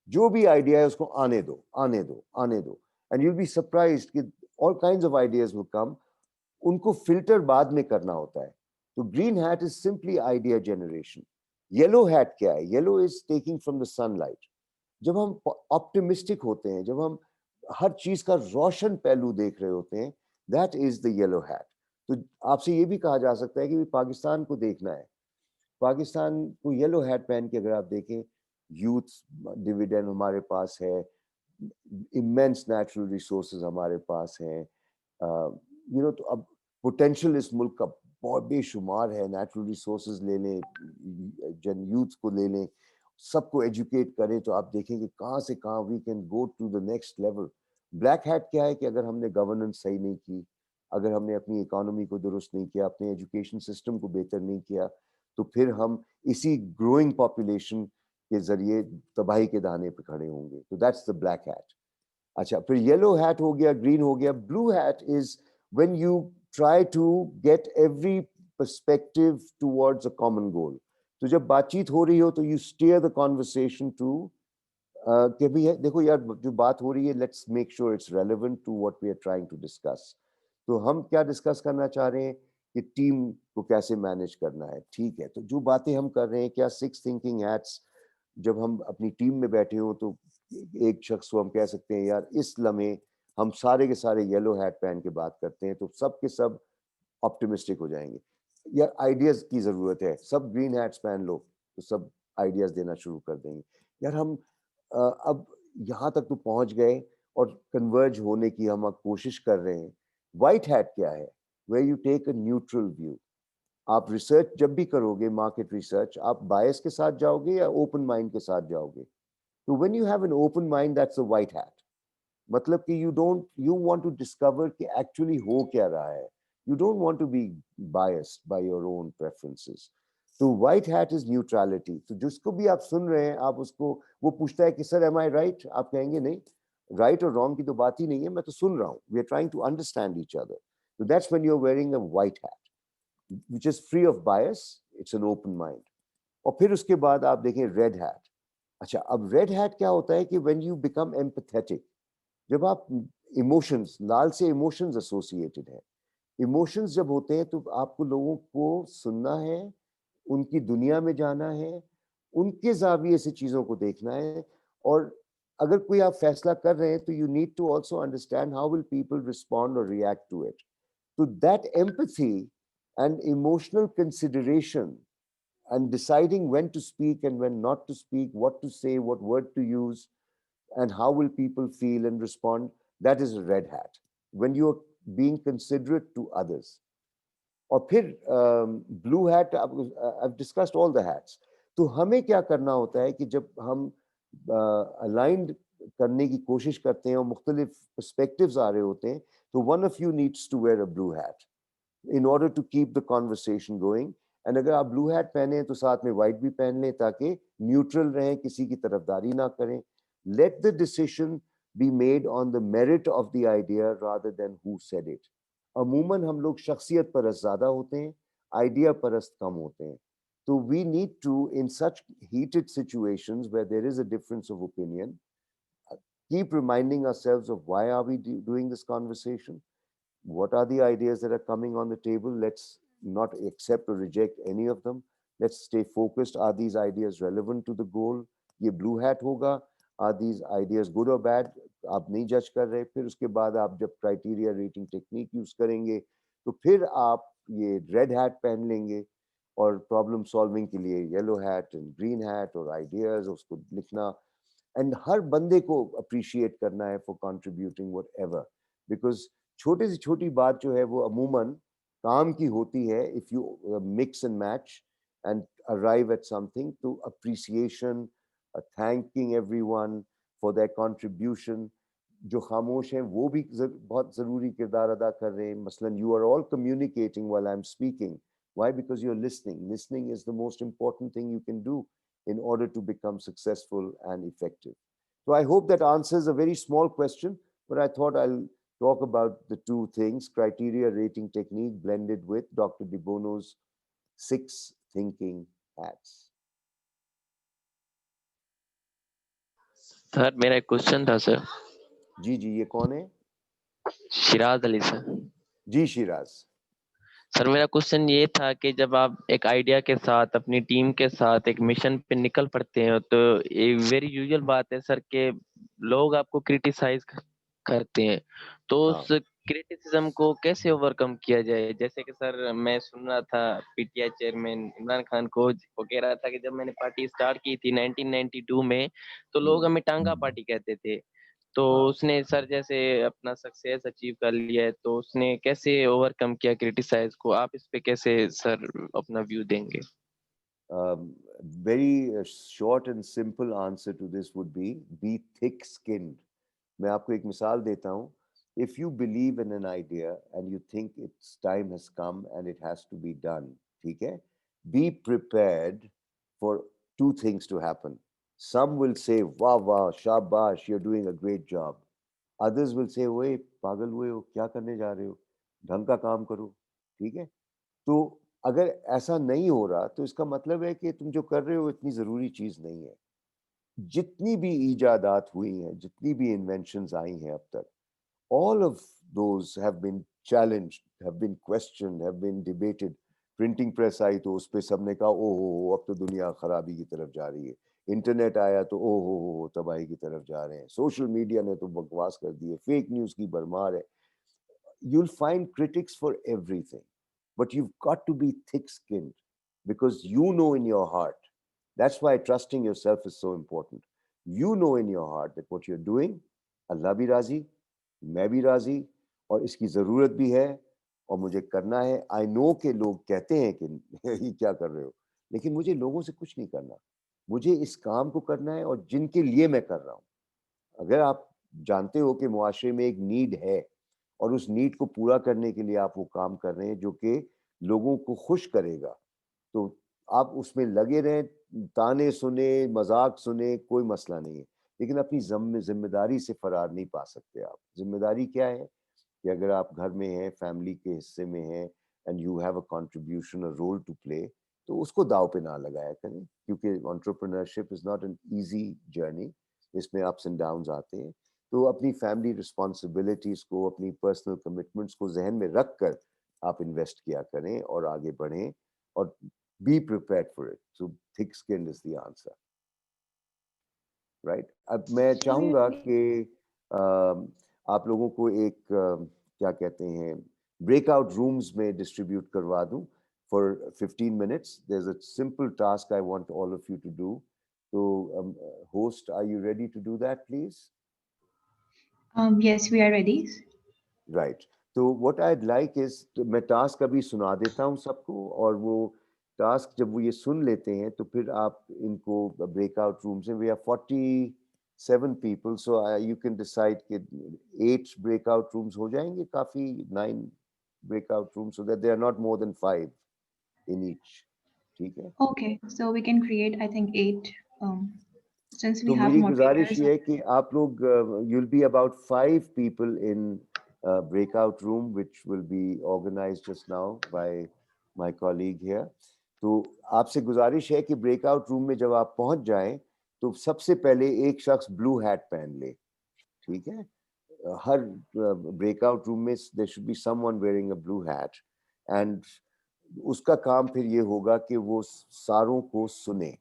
जो भी आइडिया है उसको आने दो, and you will be surprised कि all kinds of ideas will come, उनको फिल्टर बाद में करना होता है। तो green hat is simply idea generation. Yellow hat क्या है, yellow is taking from the sunlight. जब हम ऑप्टिमिस्टिक होते हैं, जब हम हर चीज का रोशन पहलू देख रहे होते हैं, that is the yellow hat. तो आपसे ये भी कहा जा सकता है कि पाकिस्तान को देखना है, पाकिस्तान को येलो हैट पहन के अगर आप देखें, यूथ डिविडेंड हमारे पास है, इमेंस नेचुरल रिसोर्सेज हमारे पास हैं, यू नो, तो अब पोटेंशियल इस मुल्क का बहुत बेशुमार है, नेचुरल रिसोर्सेज ले लें, जन यूथ को ले लें, सबको एजुकेट करें, तो आप देखेंगे कहाँ से कहाँ we can go to the next level. Black hat क्या है कि अगर हमने गवर्नेंस सही नहीं की, अगर हमने अपनी इकोनॉमी को दुरुस्त नहीं किया, अपने एजुकेशन सिस्टम को बेहतर नहीं किया, तो फिर हम इसी ग्रोइंग पॉपुलेशन के जरिए तबाही के दाने पे खड़े होंगे। तो दैट्स द ब्लैक हैट। अच्छा, फिर येलो हैट हो गया, ग्रीन हो गया। Blue hat is when you try to get every perspective towards a common goal. तो जब बातचीत हो रही हो तो you steer the conversation to कि भी है, देखो यार जो बात हो रही है, let's make sure it's relevant to what we are trying to discuss. तो हम क्या डिस्कस करना चाह रहे हैं कि टीम को कैसे मैनेज करना है, ठीक है। तो जो बातें हम कर रहे हैं, क्या 6 थिंकिंग हैट्स, जब हम अपनी टीम में बैठे हो तो एक शख्स को हम कह सकते हैं, यार इस लम्हे हम सारे के सारे येलो हैट पहन के बात करते हैं, तो सब के सब ऑप्टिमिस्टिक हो जाएंगे। यार आइडियाज की जरूरत है, सब ग्रीन हैट्स पहन लो तो सब आइडियाज देना शुरू कर देंगे। यार हम अब यहाँ तक तो पहुंच गए और कन्वर्ज होने की हम कोशिश कर रहे हैं। व्हाइट हैट क्या है, where you take a neutral view. आप रिसर्च जब भी करोगे, मार्केट रिसर्च, आप बायस के साथ जाओगे या ओपन माइंड के साथ जाओगे। तो when you have an open mind, that's a white hat. मतलब कि यू वांट टू डिस्कवर कि एक्चुअली हो क्या रहा है, you don't want to be biased by your own preferences. तो व्हाइट हैट इज न्यूट्रलिटी। तो जिसको भी आप सुन रहे हैं, आप उसको, वो पूछता है कि सर एम आई राइट, आप कहेंगे नहीं, राइट और रॉन्ग की तो बात ही नहीं है, मैं तो सुन रहा हूँ, we are trying to understand each other. तो that's when you are wearing a white hat which is free of bias, it's an open mind। और फिर उसके बाद आप देखें रेड हैट। अच्छा, अब रेड हैट क्या होता है कि when you become empathetic, जब आप इमोशंस, लाल से इमोशंस एसोसिएटेड है, इमोशंस जब होते हैं तो आपको लोगों को सुनना है, उनकी दुनिया में जाना है, उनके जाविये से चीजों को देखना है, और अगर कोई आप फैसला कर रहे हैं तो you need to also understand how will people respond और रिएक्ट टू इट। तो that empathy and emotional consideration and deciding when to speak and when not to speak, what to say, what word to use, and how will people feel and respond, that is a red hat, when you're being considerate to others। और फिर blue hat, I've discussed all the hats। तो हमें क्या करना होता है कि जब हम aligned करने की कोशिश करते हैं और मुख्तलिफ perspectives आ रहे होते हैं, तो one of you needs to wear a blue hat in order to keep the conversation going। and अगर आप ब्लू हैट पहने तो साथ में व्हाइट भी पहन लें ताकि न्यूट्रल रहें, किसी की तरफदारी ना करें। let the decision be made on the merit of the idea rather than who said it। अमूमन हम लोग शख्सियत पर ज्यादा होते हैं, आइडिया परस्त कम होते हैं. तो we need to, in such heated situations where there is a difference of opinion, keep reminding ourselves of why are we doing this conversation? What are the ideas that are coming on the table? Let's not accept or reject any of them. Let's stay focused. Are these ideas relevant to the goal? ये blue hat होगा. Are these ideas good or bad? आप नहीं जज कर रहे. फिर उसके बाद आप जब criteria rating technique use करेंगे, तो फिर आप ये red hat पहन लेंगे और problem solving के लिए yellow hat and green hat और ideas उसको लिखना. And हर बंदे को appreciate करना है for contributing whatever, because छोटे से छोटी बात जो है वो अमूमन काम की होती है if you mix and match and arrive at something. To appreciation, thanking everyone for their contribution. जो खामोश हैं वो भी बहुत ज़रूरी किरदार अदा कर रहे हैं. मसलन you are all communicating while I'm speaking. Why? Because you're listening. Listening is the most important thing you can do in order to become successful and effective. So I hope that answers a very small question, but I thought I'll talk about the two things: criteria rating technique blended with Dr. De Bono's 6 thinking hats. Sir मेरा एक question था sir. जी जी, ये कौन है? Siraj Ali sir. जी Siraj. Sir मेरा question ये था कि जब आप एक आइडिया के साथ अपनी टीम के साथ एक मिशन पे निकल पड़ते हैं तो एक वेरी यूजुअल बात है सर कि लोग आपको क्रिटिसाइज करते हैं, तो उस क्रिटिसिज्म को कैसे ओवरकम किया जाए? जैसे कि सर मैं सुन रहा था पीटीआई चेयरमैन इमरान खान को वो कह रहा था कि जब मैंने पार्टी स्टार्ट की थी 1992 में तो लोग हमें टांगा पार्टी कहते थे, तो उसने सर जैसे अपना सक्सेस अचीव कर लिया है तो उसने कैसे ओवरकम किया क्रिटिसाइज को? आप इस पे कैसे सर अपना व्यू देंगे? Very short and simple answer to this would be thick-skinned. मैं आपको एक मिसाल देता हूँ. If you believe in an idea and you think its time has come and it has to be done, ठीक है? Be prepared for 2 things to happen. Some will say, "Wow, wow, shabash, you're doing a great job." Others will say, "ओए पागल हुए हो, क्या करने जा रहे हो? ढंग का काम करो." ठीक है? तो अगर ऐसा नहीं हो रहा तो इसका मतलब है कि तुम जो कर रहे हो इतनी ज़रूरी चीज़ नहीं है. जितनी भी इजादात हुई हैं, जितनी भी इन्वेंशंस आई हैं अब तक, all of those have been challenged, have been questioned, have been debated. Printing press आई तो उस पे सबने कहा ओ हो अब तो दुनिया खराबी की तरफ जा रही है. इंटरनेट आया तो ओ हो तबाही की तरफ जा रहे हैं. सोशल मीडिया ने तो बकवास कर दी है. फेक न्यूज़ की भरमार है. You'll find critics for everything, but you've got to be thick-skinned because you know in your heart. That's why trusting yourself is so important. You know in your heart that what you're doing, Allah भी राजी, मैं भी राजी, और इसकी ज़रूरत भी है और मुझे करना है. I know के लोग कहते हैं कि ये क्या कर रहे हो, लेकिन मुझे लोगों से कुछ नहीं करना. मुझे इस काम को करना है और जिनके लिए मैं कर रहा हूँ. अगर आप जानते हो कि मुआशरे में एक नीड है और उस नीड को पूरा करने के लिए आप वो काम कर रहे हैं जो कि लोगों को खुश करेगा, तो आप उसमें लगे रहें. ताने सुने, मजाक सुने, कोई मसला नहीं है, लेकिन अपनी जिम्मेदारी से फरार नहीं पा सकते आप. जिम्मेदारी क्या है कि अगर आप घर में हैं, फैमिली के हिस्से में हैं and you have a contribution, a role to play, तो उसको दाव पे ना लगाया करें, क्योंकि entrepreneurship is not an easy journey. इसमें अप्स एंड डाउन्स आते हैं. तो अपनी फैमिली रिस्पॉन्सिबिलिटीज को, अपनी पर्सनल कमिटमेंट्स को जहन में रख कर आप इन्वेस्ट किया करें और आगे बढ़ें और be prepared for it. So thick skin is the answer, right. अब मैं चाहूँगा कि आप लोगों को एक क्या कहते हैं ब्रेकआउट रूम्स में डिस्ट्रीब्यूट करवा दूं for 15 minutes. There's a simple task I want all of you to do. So host, are you ready to do that, please? Yes, we are ready. Right. So what I'd like is मैं task अभी सुना देता हूँ सबको, और वो task जब वो ये सुन लेते हैं तो फिर आप इनको breakout rooms में, we have 47 people, so you can decide कि 8 breakout rooms हो जाएंगे काफी, 9 breakout rooms, so that they are not more than 5 in each. ठीक है? Okay, so we can create, I think, 8. Since we तो have मेरी moderators. गुजारिश ये है कि आप लोग you'll be about 5 people in breakout room, which will be organized just now by my colleague here. तो आपसे गुजारिश है कि ब्रेकआउट रूम में जब आप पहुंच जाएं तो सबसे पहले एक शख्स ब्लू हैट पहन ले, ठीक है? हर ब्रेकआउट रूम में there should be someone wearing a blue hat, and उसका काम फिर ये होगा कि वो सारों को सुने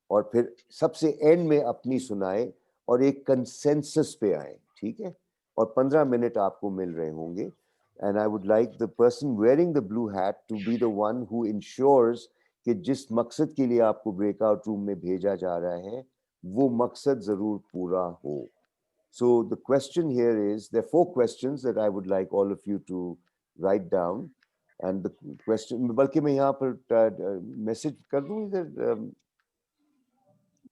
और फिर सबसे एंड में अपनी सुनाए और एक कंसेंसस पे आए, ठीक है? और 15 मिनट आपको मिल रहे होंगे, and I would like the person wearing the blue hat to be the one who ensures कि जिस मकसद के लिए आपको ब्रेकआउट रूम में भेजा जा रहा है वो मकसद जरूर पूरा हो. So the question here is, there are 4 questions that I would like all of you to write down, and the question, बल्कि मैं यहाँ पर मैसेज कर दूँ इधर,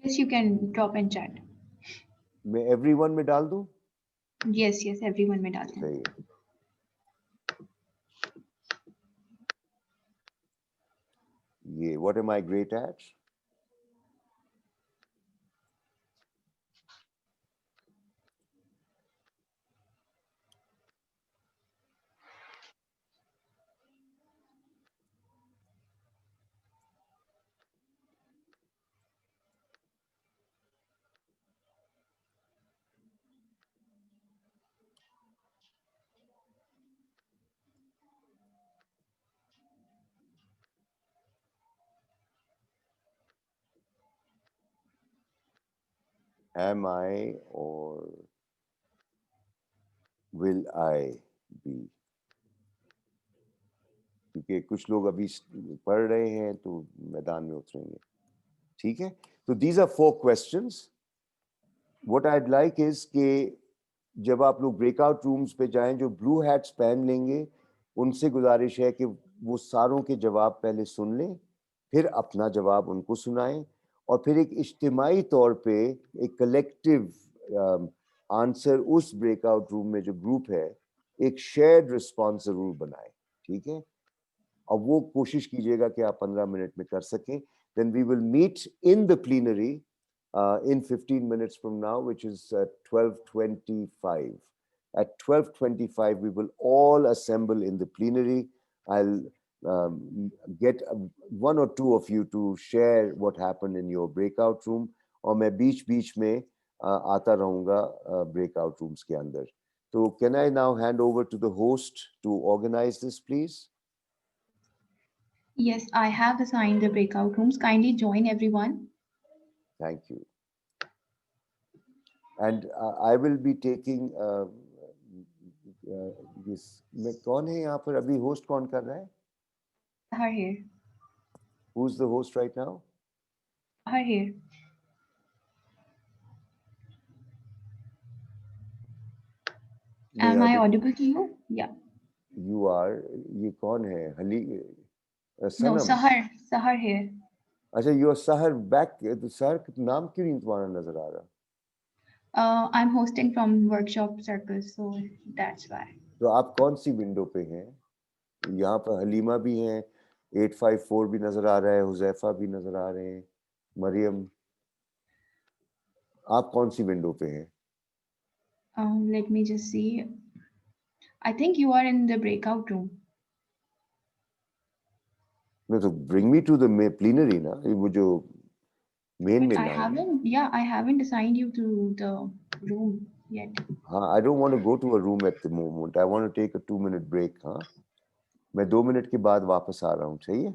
Yes, you can drop in chat. मैं everyone में डाल दूँ? Yes, yes, everyone में डाल दें. सही है. ये what am I great at? Am I or will I be? क्योंकि कुछ लोग अभी पढ़ रहे हैं तो मैदान में उतरेंगे, ठीक है? तो these are 4 questions. What I'd like is कि जब आप लोग ब्रेकआउट रूम्स पे जाएं, जो ब्लू हैट्स पहन लेंगे उनसे गुजारिश है कि वो सारों के जवाब पहले सुन लें, फिर अपना जवाब उनको सुनाएं और फिर एक इज्तिमाई तौर पे एक कलेक्टिव आंसर उस ब्रेकआउट रूम में जो ग्रुप है एक शेयर्ड रिस्पॉन्स जरूर बनाए, ठीक है? अब वो कोशिश कीजिएगा कि आप 15 मिनट में कर सकें. Then we will meet in the plenary in 15 minutes from now, which is 12:25. At 12:25, we will all assemble in the plenary. I'll get one or two of you to share what happened in your breakout room, और मैं बीच-बीच में आता रहूँगा breakout rooms के अंदर. So can I now hand over to the host to organize this, please? Yes, I have assigned the breakout rooms. Kindly join everyone. Thank you. And I will be taking this. मैं कौन है यहाँ पर अभी host कौन कर रहा है? Sahar here. Who's the host right now? Sahar here. Am I audible to you? Yeah. You are. ये कौन है? No, Sanam. Sahar here. अच्छा, you are Sahar back. तो Sahar नाम क्यों नहीं तुम्हारा नजर आ रहा? I'm hosting from Workshop Circles, so that's why. तो आप कौन सी विंडो पे हैं? यहाँ पर हलीमा भी हैं, 854 भी नजर आ रहा है, हुजैफा भी नजर आ रहे हैं, मरियम. आप कौन सी विंडो पे हैं? Let me just see. I think you are in the breakout room. No, so bring me to the plenary ना, वो जो main में I ना. haven't, yeah, I haven't assigned you to the room yet. हाँ, I don't want to go to a room at the moment. I want to take a 2-minute break. हाँ, मैं 2 minute के बाद वापस आ रहा हूँ, चाहिए?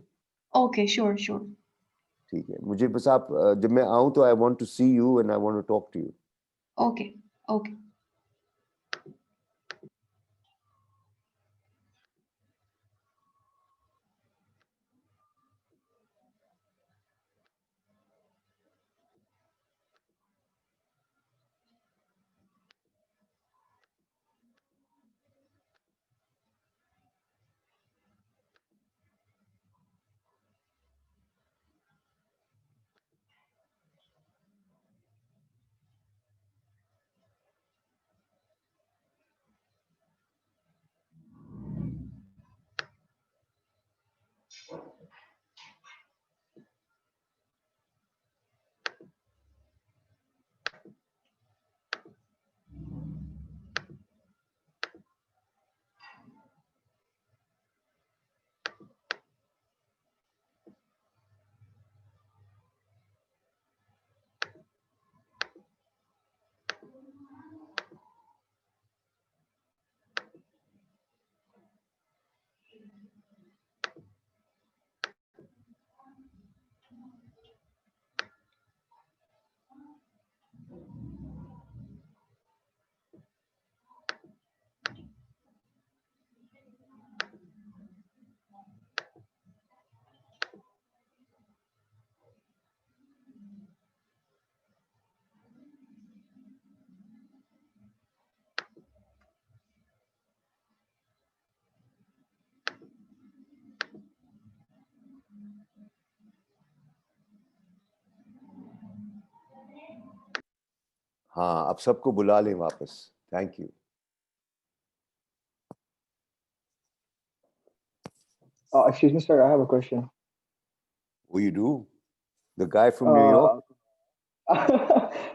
Okay, sure, sure. ठीक है, मुझे बस आप जब मैं आऊँ तो I want to see you and I want to talk to you. Okay, okay. हाँ, अब सबको बुला लें वापस. Thank you. Excuse me, sir, I have a question. Oh, you do? The guy from New York?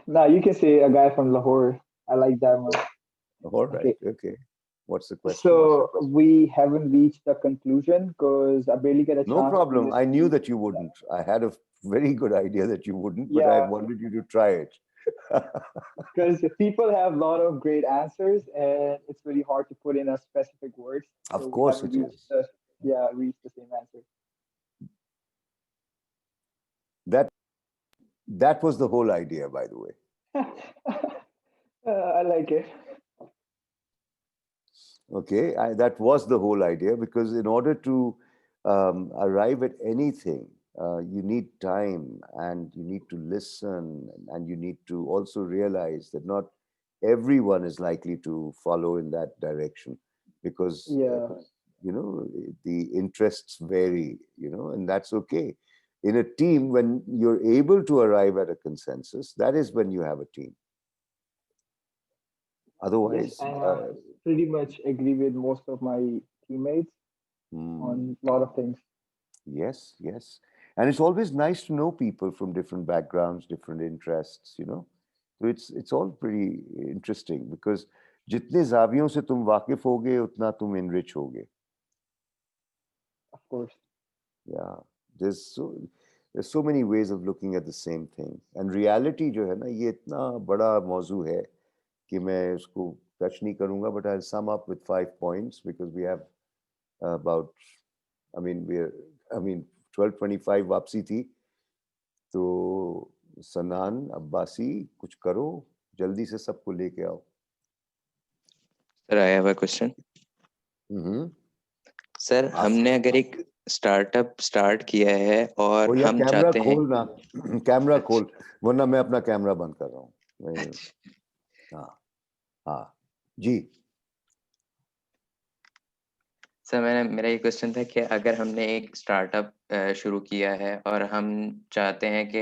No, you can say a guy from Lahore. I like that one. All right. Okay. Okay. What's the question? So we haven't reached the conclusion because I barely get a No chance. problem. I knew that you wouldn't. I had a very good idea that you wouldn't, but I Yeah. wanted you to try it. Because people have a lot of great answers and it's very hard to put in a specific words. Of So we course haven't it reached is. reached the same answer. That was the whole idea, by the way. I like it. Okay, that was the whole idea, because in order to arrive at anything, you need time and you need to listen, and you need to also realize that not everyone is likely to follow in that direction, because Yeah. the interests vary, and that's okay. In a team, when you're able to arrive at a consensus, that is when you have a team. Otherwise, Yes, and I pretty much agree with most of my teammates on a lot of things. yes, yes. And it's always nice to know people from different backgrounds, different interests, So it's all pretty interesting, because जितने ज़ावियों से तुम वाकिफ होगे, उतना तुम enrich होगे. Of course. Yeah, there's so many ways of looking at the same thing. And reality जो है ना, ये इतना बड़ा मौजू है कि मैं उसको touch नहीं करूँगा, but I'll sum up with 5 points, because we have about, 12:25 वापसी थी, तो सनान अब्बासी कुछ करो, जल्दी से सबको लेके आओ. Sir, I have a question. Sir, हमने अगर एक स्टार्टअप स्टार्ट किया है और हम चाहते हैं खोल ना, कैमरा खोल, वरना मैं अपना कैमरा बंद कर रहा हूँ. हाँ जी. सर, मेरा ये क्वेश्चन था कि अगर हमने एक स्टार्टअप शुरू किया है और हम चाहते हैं कि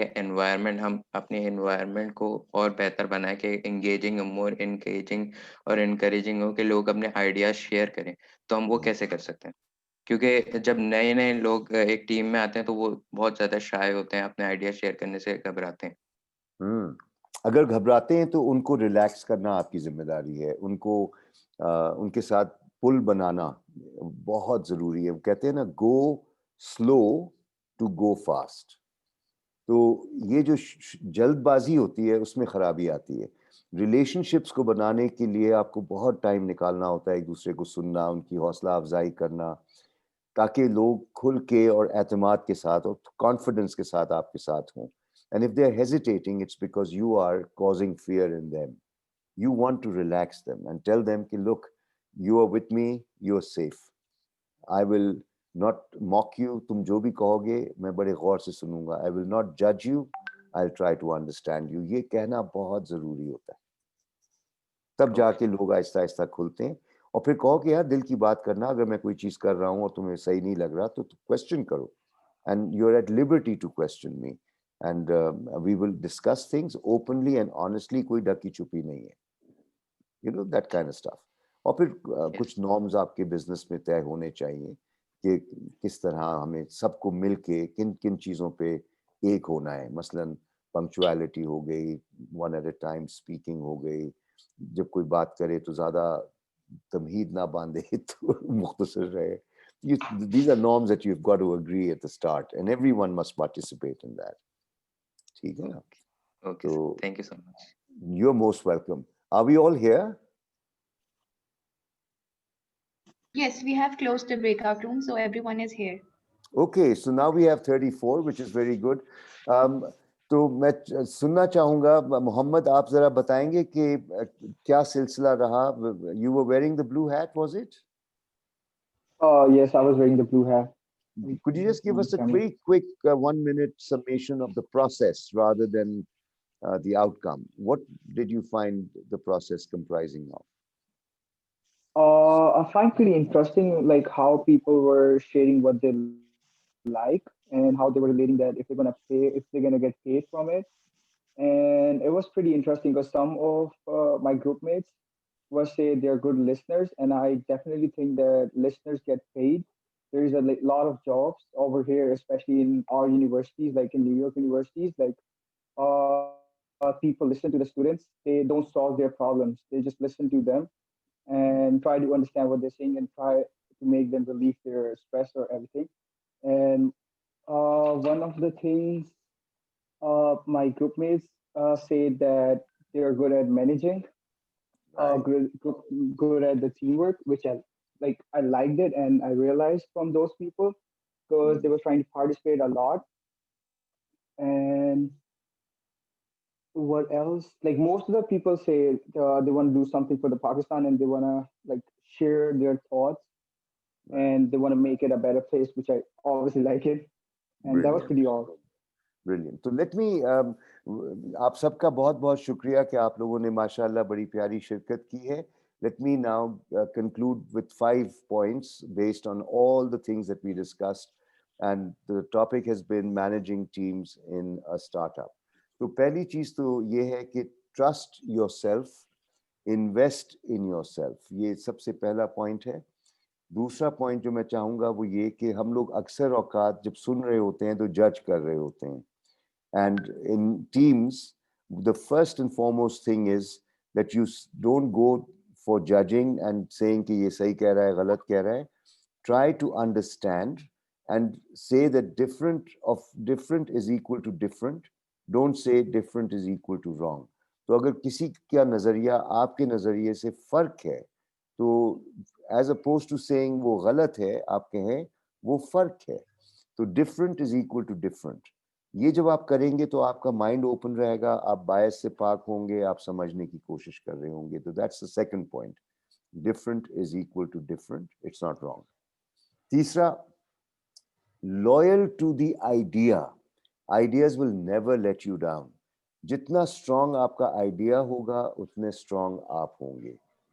हम अपने एनवायरनमेंट को और बेहतर बनाए, कि एंगेजिंग, मोर एंगेजिंग और एनकरेजिंग हो, कि लोग अपने आइडियाज शेयर करें, तो हम वो कैसे कर सकते हैं? क्योंकि जब नए लोग एक टीम में आते हैं तो वो बहुत ज्यादा शाय होते हैं, अपने आइडिया शेयर करने से घबराते हैं. अगर घबराते हैं तो उनको रिलैक्स करना आपकी जिम्मेदारी है. उनको उनके साथ पुल बनाना बहुत जरूरी है. वो कहते हैं ना, go slow to go fast. तो ये जो जल्दबाजी होती है, उसमें खराबी आती है. रिलेशनशिप्स को बनाने के लिए आपको बहुत टाइम निकालना होता है, एक दूसरे को सुनना, उनकी हौसला अफजाई करना, ताकि लोग खुल के और एतमाद के साथ और कॉन्फिडेंस के साथ आपके साथ हों. And if they're hesitating, it's because you are causing fear in them. You want to relax them and tell them, look, you are with me, you're safe. I will not mock you. तुम जो भी कहोगे, मैं बड़े गौर से सुनूंगा. I will not judge you. I'll try to understand you. ये कहना बहुत जरूरी होता है. तब जाके लोग आहिस्ता आहिस्ता खुलते हैं. और फिर कहो कि यार, दिल की बात करना. अगर मैं कोई चीज कर रहा हूँ और तुम्हें सही नहीं लग रहा, तो क्वेश्चन करो. And you're at liberty to question me. And we will discuss things openly and honestly. कोई ढकी छुपी नहीं है. That kind of stuff. और फिर कुछ नॉर्म्स आपके बिजनेस में तय होने चाहिए कि किस तरह हमें सबको मिलके किन किन चीज़ों पे एक होना है. मसलन पंक्चुअलिटी हो गई, one at a time speaking हो गई, जब कोई बात करे तो ज़्यादा तमहीद ना बांधे, तो मुख्तसर रहे. These are norms that you've got to agree at the start, and everyone must participate in that. ठीक है? Okay, so, thank you so much. You're most welcome. Are we all here? Yes, we have closed the breakout room, so everyone is here. Okay, so now we have 34, which is very good. तो मैं सुनना चाहूँगा, मोहम्मद, आप जरा बताएंगे कि क्या सिलसिला रहा. You were wearing the blue hat, was it? Yes, I was wearing the blue hat. Could you just give us a very quick 1-minute summation of the process rather than the outcome? What did you find the process comprising of? I find pretty interesting, like how people were sharing what they like and how they were relating that if they're gonna get paid from it. And it was pretty interesting because some of my group mates was say they're good listeners, and I definitely think that listeners get paid. There is a lot of jobs over here, especially in our universities, like in New York universities. Like people listen to the students. They don't solve their problems. They just listen to them and try to understand what they're saying and try to make them relieve their stress or everything. And one of the things my group mates say that they're good at managing, good at the teamwork, which I liked it, and I realized from those people because they were trying to participate a lot. And what else? Like most of the people say they want to do something for the Pakistan and they want to like share their thoughts and they want to make it a better place, which I obviously like it. And that was Brilliant. pretty all. Brilliant. तो let me आप सबका बहुत बहुत शुक्रिया कि आप लोगों ने माशाल्लाह बड़ी प्यारी शिरकत की है. Let me now conclude with 5 points based on all the things that we discussed, and the topic has been managing teams in a startup. तो पहली चीज तो ये है कि trust yourself, invest in yourself. ये सबसे पहला point है. दूसरा पॉइंट जो मैं चाहूंगा वो ये कि हम लोग अक्सर औकात जब सुन रहे होते हैं तो जज कर रहे होते हैं. And in teams, the first and foremost thing is that you don't go for judging and saying कि ये सही कह रहा है, गलत कह रहा है. Try to understand and say that different is equal to different. Don't say different is equal to wrong. तो अगर किसी का नजरिया आपके नजरिए से फर्क है, तो as opposed to saying वो गलत है, आप कहें वो फर्क है. तो different is equal to different. ये जब आप करेंगे तो आपका माइंड ओपन रहेगा, आप बायस से पाक होंगे, आप समझने की कोशिश कर रहे होंगे. तो that's the second point. Different is equal to different. It's not wrong. तीसरा, loyal to the idea. Ideas will never let you down. जितना स्ट्रांग आपका आइडिया होगा उतने स्ट्रांग आप होंगे.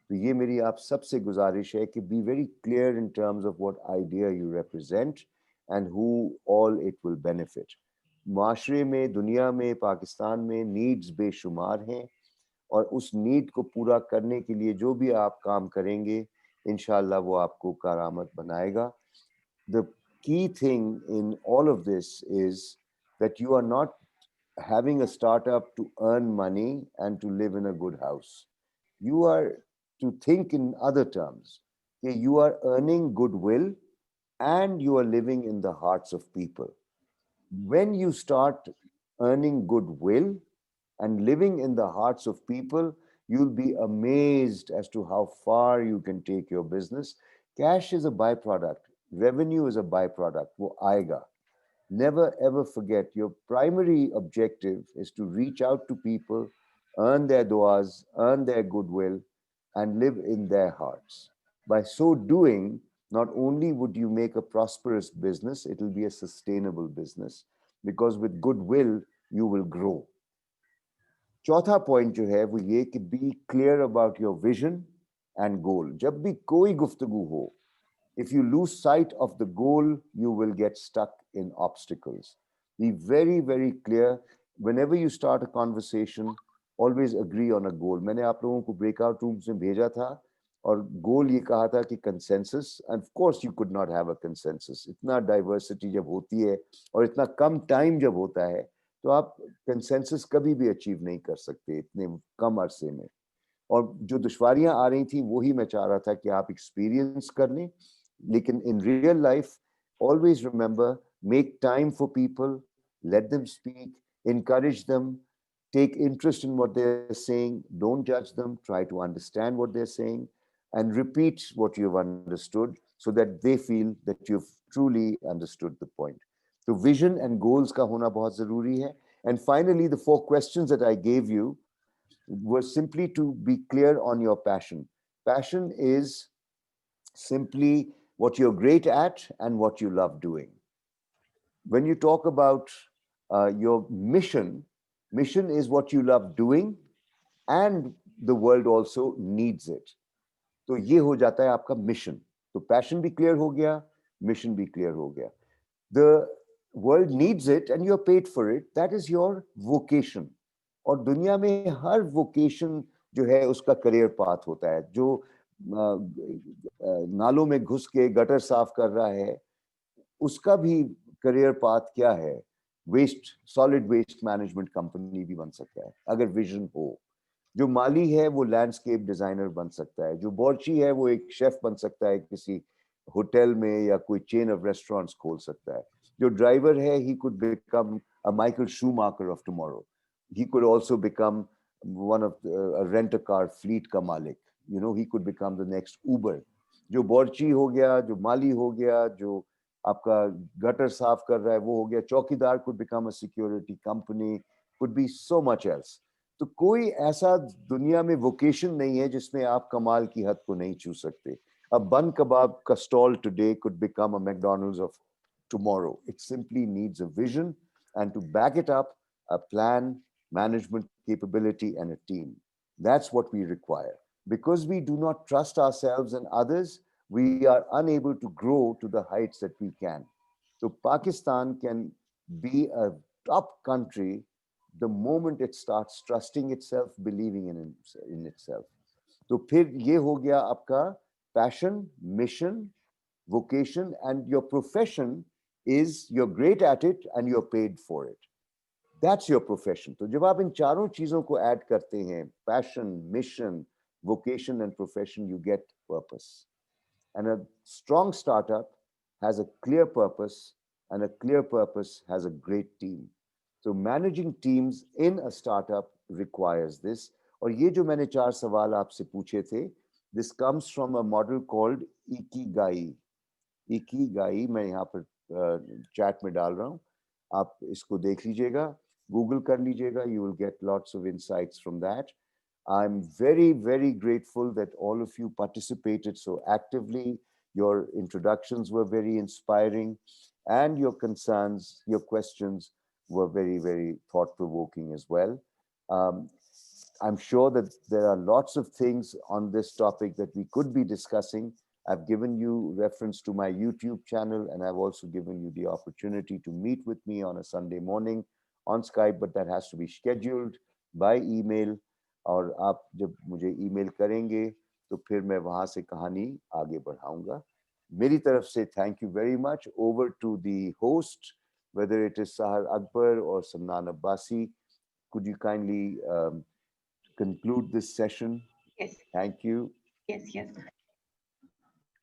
तो ये मेरी आप सबसे गुजारिश है कि be very clear in terms of what idea you represent and who all it will benefit. माशरे में, दुनिया में, पाकिस्तान में नीड्स बेशुमार हैं, और उस नीड को पूरा करने के लिए जो भी आप काम करेंगे इंशाल्लाह वो आपको करामत बनाएगा. The key thing in all of this is that you are not having a startup to earn money and to live in a good house. You are to think in other terms. You are earning goodwill and you are living in the hearts of people. When you start earning goodwill and living in the hearts of people, you'll be amazed as to how far you can take your business. Cash is a byproduct. Revenue is a byproduct. वो आएगा. Never ever forget, your primary objective is to reach out to people, earn their duas, earn their goodwill, and live in their hearts. By so doing, not only would you make a prosperous business, it will be a sustainable business, because with goodwill, you will grow. चौथा point जो है वो ये कि be clear about your vision and goal. जब भी कोई गुफ्तगू हो, if you lose sight of the goal, you will get stuck in obstacles. Be very, very clear. Whenever you start a conversation, always agree on a goal. मैंने आप लोगों को breakout rooms में भेजा था और goal ये कहा था कि consensus, and of course you could not have a consensus. इतना diversity जब होती है और इतना कम time जब होता है, तो आप consensus कभी भी achieve नहीं कर सकते इतने कम अरसे में. और जो दुश्वारियां आ रही थी वही मैं चाह रहा था कि आप experience कर लें. लेकिन in real life, always remember, make time for people, let them speak, encourage them, take interest in what they're saying, don't judge them, try to understand what they're saying, and repeat what you've understood so that they feel that you've truly understood the point. So vision and goals ka hona bahut zaruri hai. And finally, the 4 questions that I gave you were simply to be clear on your passion. Passion is simply what you're great at and what you love doing. When you talk about your mission is what you love doing and the world also needs it. तो ये हो जाता है आपका mission. तो passion भी clear हो गया, mission भी clear हो गया. The world needs it and you're paid for it. That is your vocation. और दुनिया में हर वोकेशन जो है उसका करियर पाथ होता है। जो नालों में घुस के गटर साफ कर रहा है उसका भी करियर पाथ क्या है? Waste, solid waste management company भी बन सकता है अगर विजन हो। जो माली है वो लैंडस्केप डिजाइनर बन सकता है। जो बोर्ची है वो एक शेफ बन सकता है, किसी होटल में या कोई चेन ऑफ रेस्टोरेंट्स खोल सकता है। जो ड्राइवर है he could become a Michael Schumacher of tomorrow. He could also become one of rent a car fleet का मालिक। You know, he could become the next Uber. जो बोर्ची हो गया, जो माली हो गया, जो आपका गटर साफ कर रहा है वो हो गया। चौकीदार could become a security company, could be so much else. तो कोई ऐसा दुनिया में वोकेशन नहीं है जिसमें आप कमाल की हद को नहीं छू सकते। A bun kebab ka stall today could become a McDonald's of tomorrow. It simply needs a vision and to back it up, a plan, management capability, and a team. That's what we require. Because we do not trust ourselves and others, we are unable to grow to the heights that we can. So Pakistan can be a top country the moment it starts trusting itself, believing in itself. तो फिर ये हो गया आपका passion, mission, vocation, and your profession is you're great at it and you're paid for it. That's your profession. तो जब आप इन चारों चीजों को ऐड करते हैं, passion, mission, vocation, and profession, you get purpose. And a strong startup has a clear purpose, and a clear purpose has a great team. So managing teams in a startup requires this. और ये जो मैंने 4 सवाल आपसे पूछे थे, this comes from a model called Ikigai. Ikigai मैं यहाँ पर chat में डाल रहा हूँ, आप इसको देख लीजिएगा, Google कर लीजिएगा, you will get lots of insights from that. I'm very, very grateful that all of you participated so actively. Your introductions were very inspiring, and your concerns, your questions were very, very thought-provoking as well. I'm sure that there are lots of things on this topic that we could be discussing. I've given you reference to my YouTube channel, and I've also given you the opportunity to meet with me on a Sunday morning on Skype, but that has to be scheduled by email. और आप जब मुझे email करेंगे तो फिर मैं वहां से कहानी आगे बढ़ाऊंगा। मेरी तरफ से thank you very much. Over to the host, whether it is Sahar Akbar or Samnan Abbasi, could you kindly conclude this session? Yes. Thank you. Yes, yes.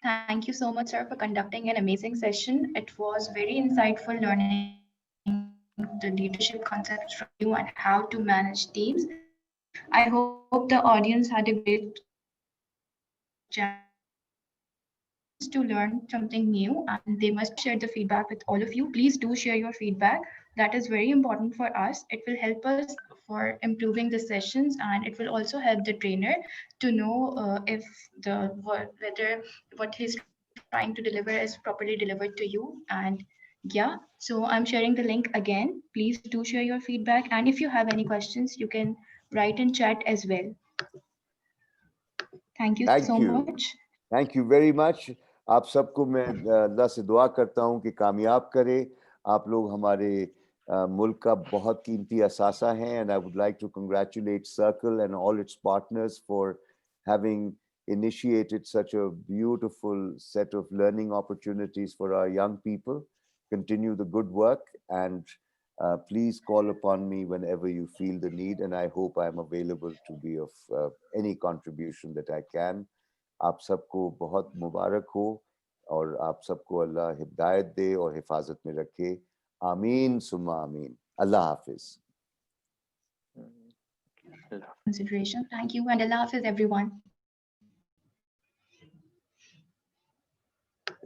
Thank you so much, sir, for conducting an amazing session. It was very insightful learning the leadership concepts from you and how to manage teams. I hope the audience had a great chance to learn something new, and they must share the feedback with all of you. Please do share your feedback. That is very important for us. It will help us for improving the sessions, and it will also help the trainer to know if whether what he's trying to deliver is properly delivered to you. And yeah, so I'm sharing the link again. Please do share your feedback, and if you have any questions, you can write in chat as well. Thank you so much. Thank you very much. आप सबको मैं अल्लाह से दुआ करता हूँ कि कामयाब करे। आप लोग हमारे मुल्क का बहुत कीमती असासा हैं, and I would like to congratulate Circle and all its partners for having initiated such a beautiful set of learning opportunities for our young people. Continue the good work, and please call upon me whenever you feel the need, and I hope I'm available to be of any contribution that I can. आप सबको बहुत मुबारक हो और आप सबको अल्लाह हिदायत दे और हिफाजत में रखे। आमीन सुम्मा आमीन। अल्लाह हाफिज। Consideration. Thank you, and Allah Hafiz everyone.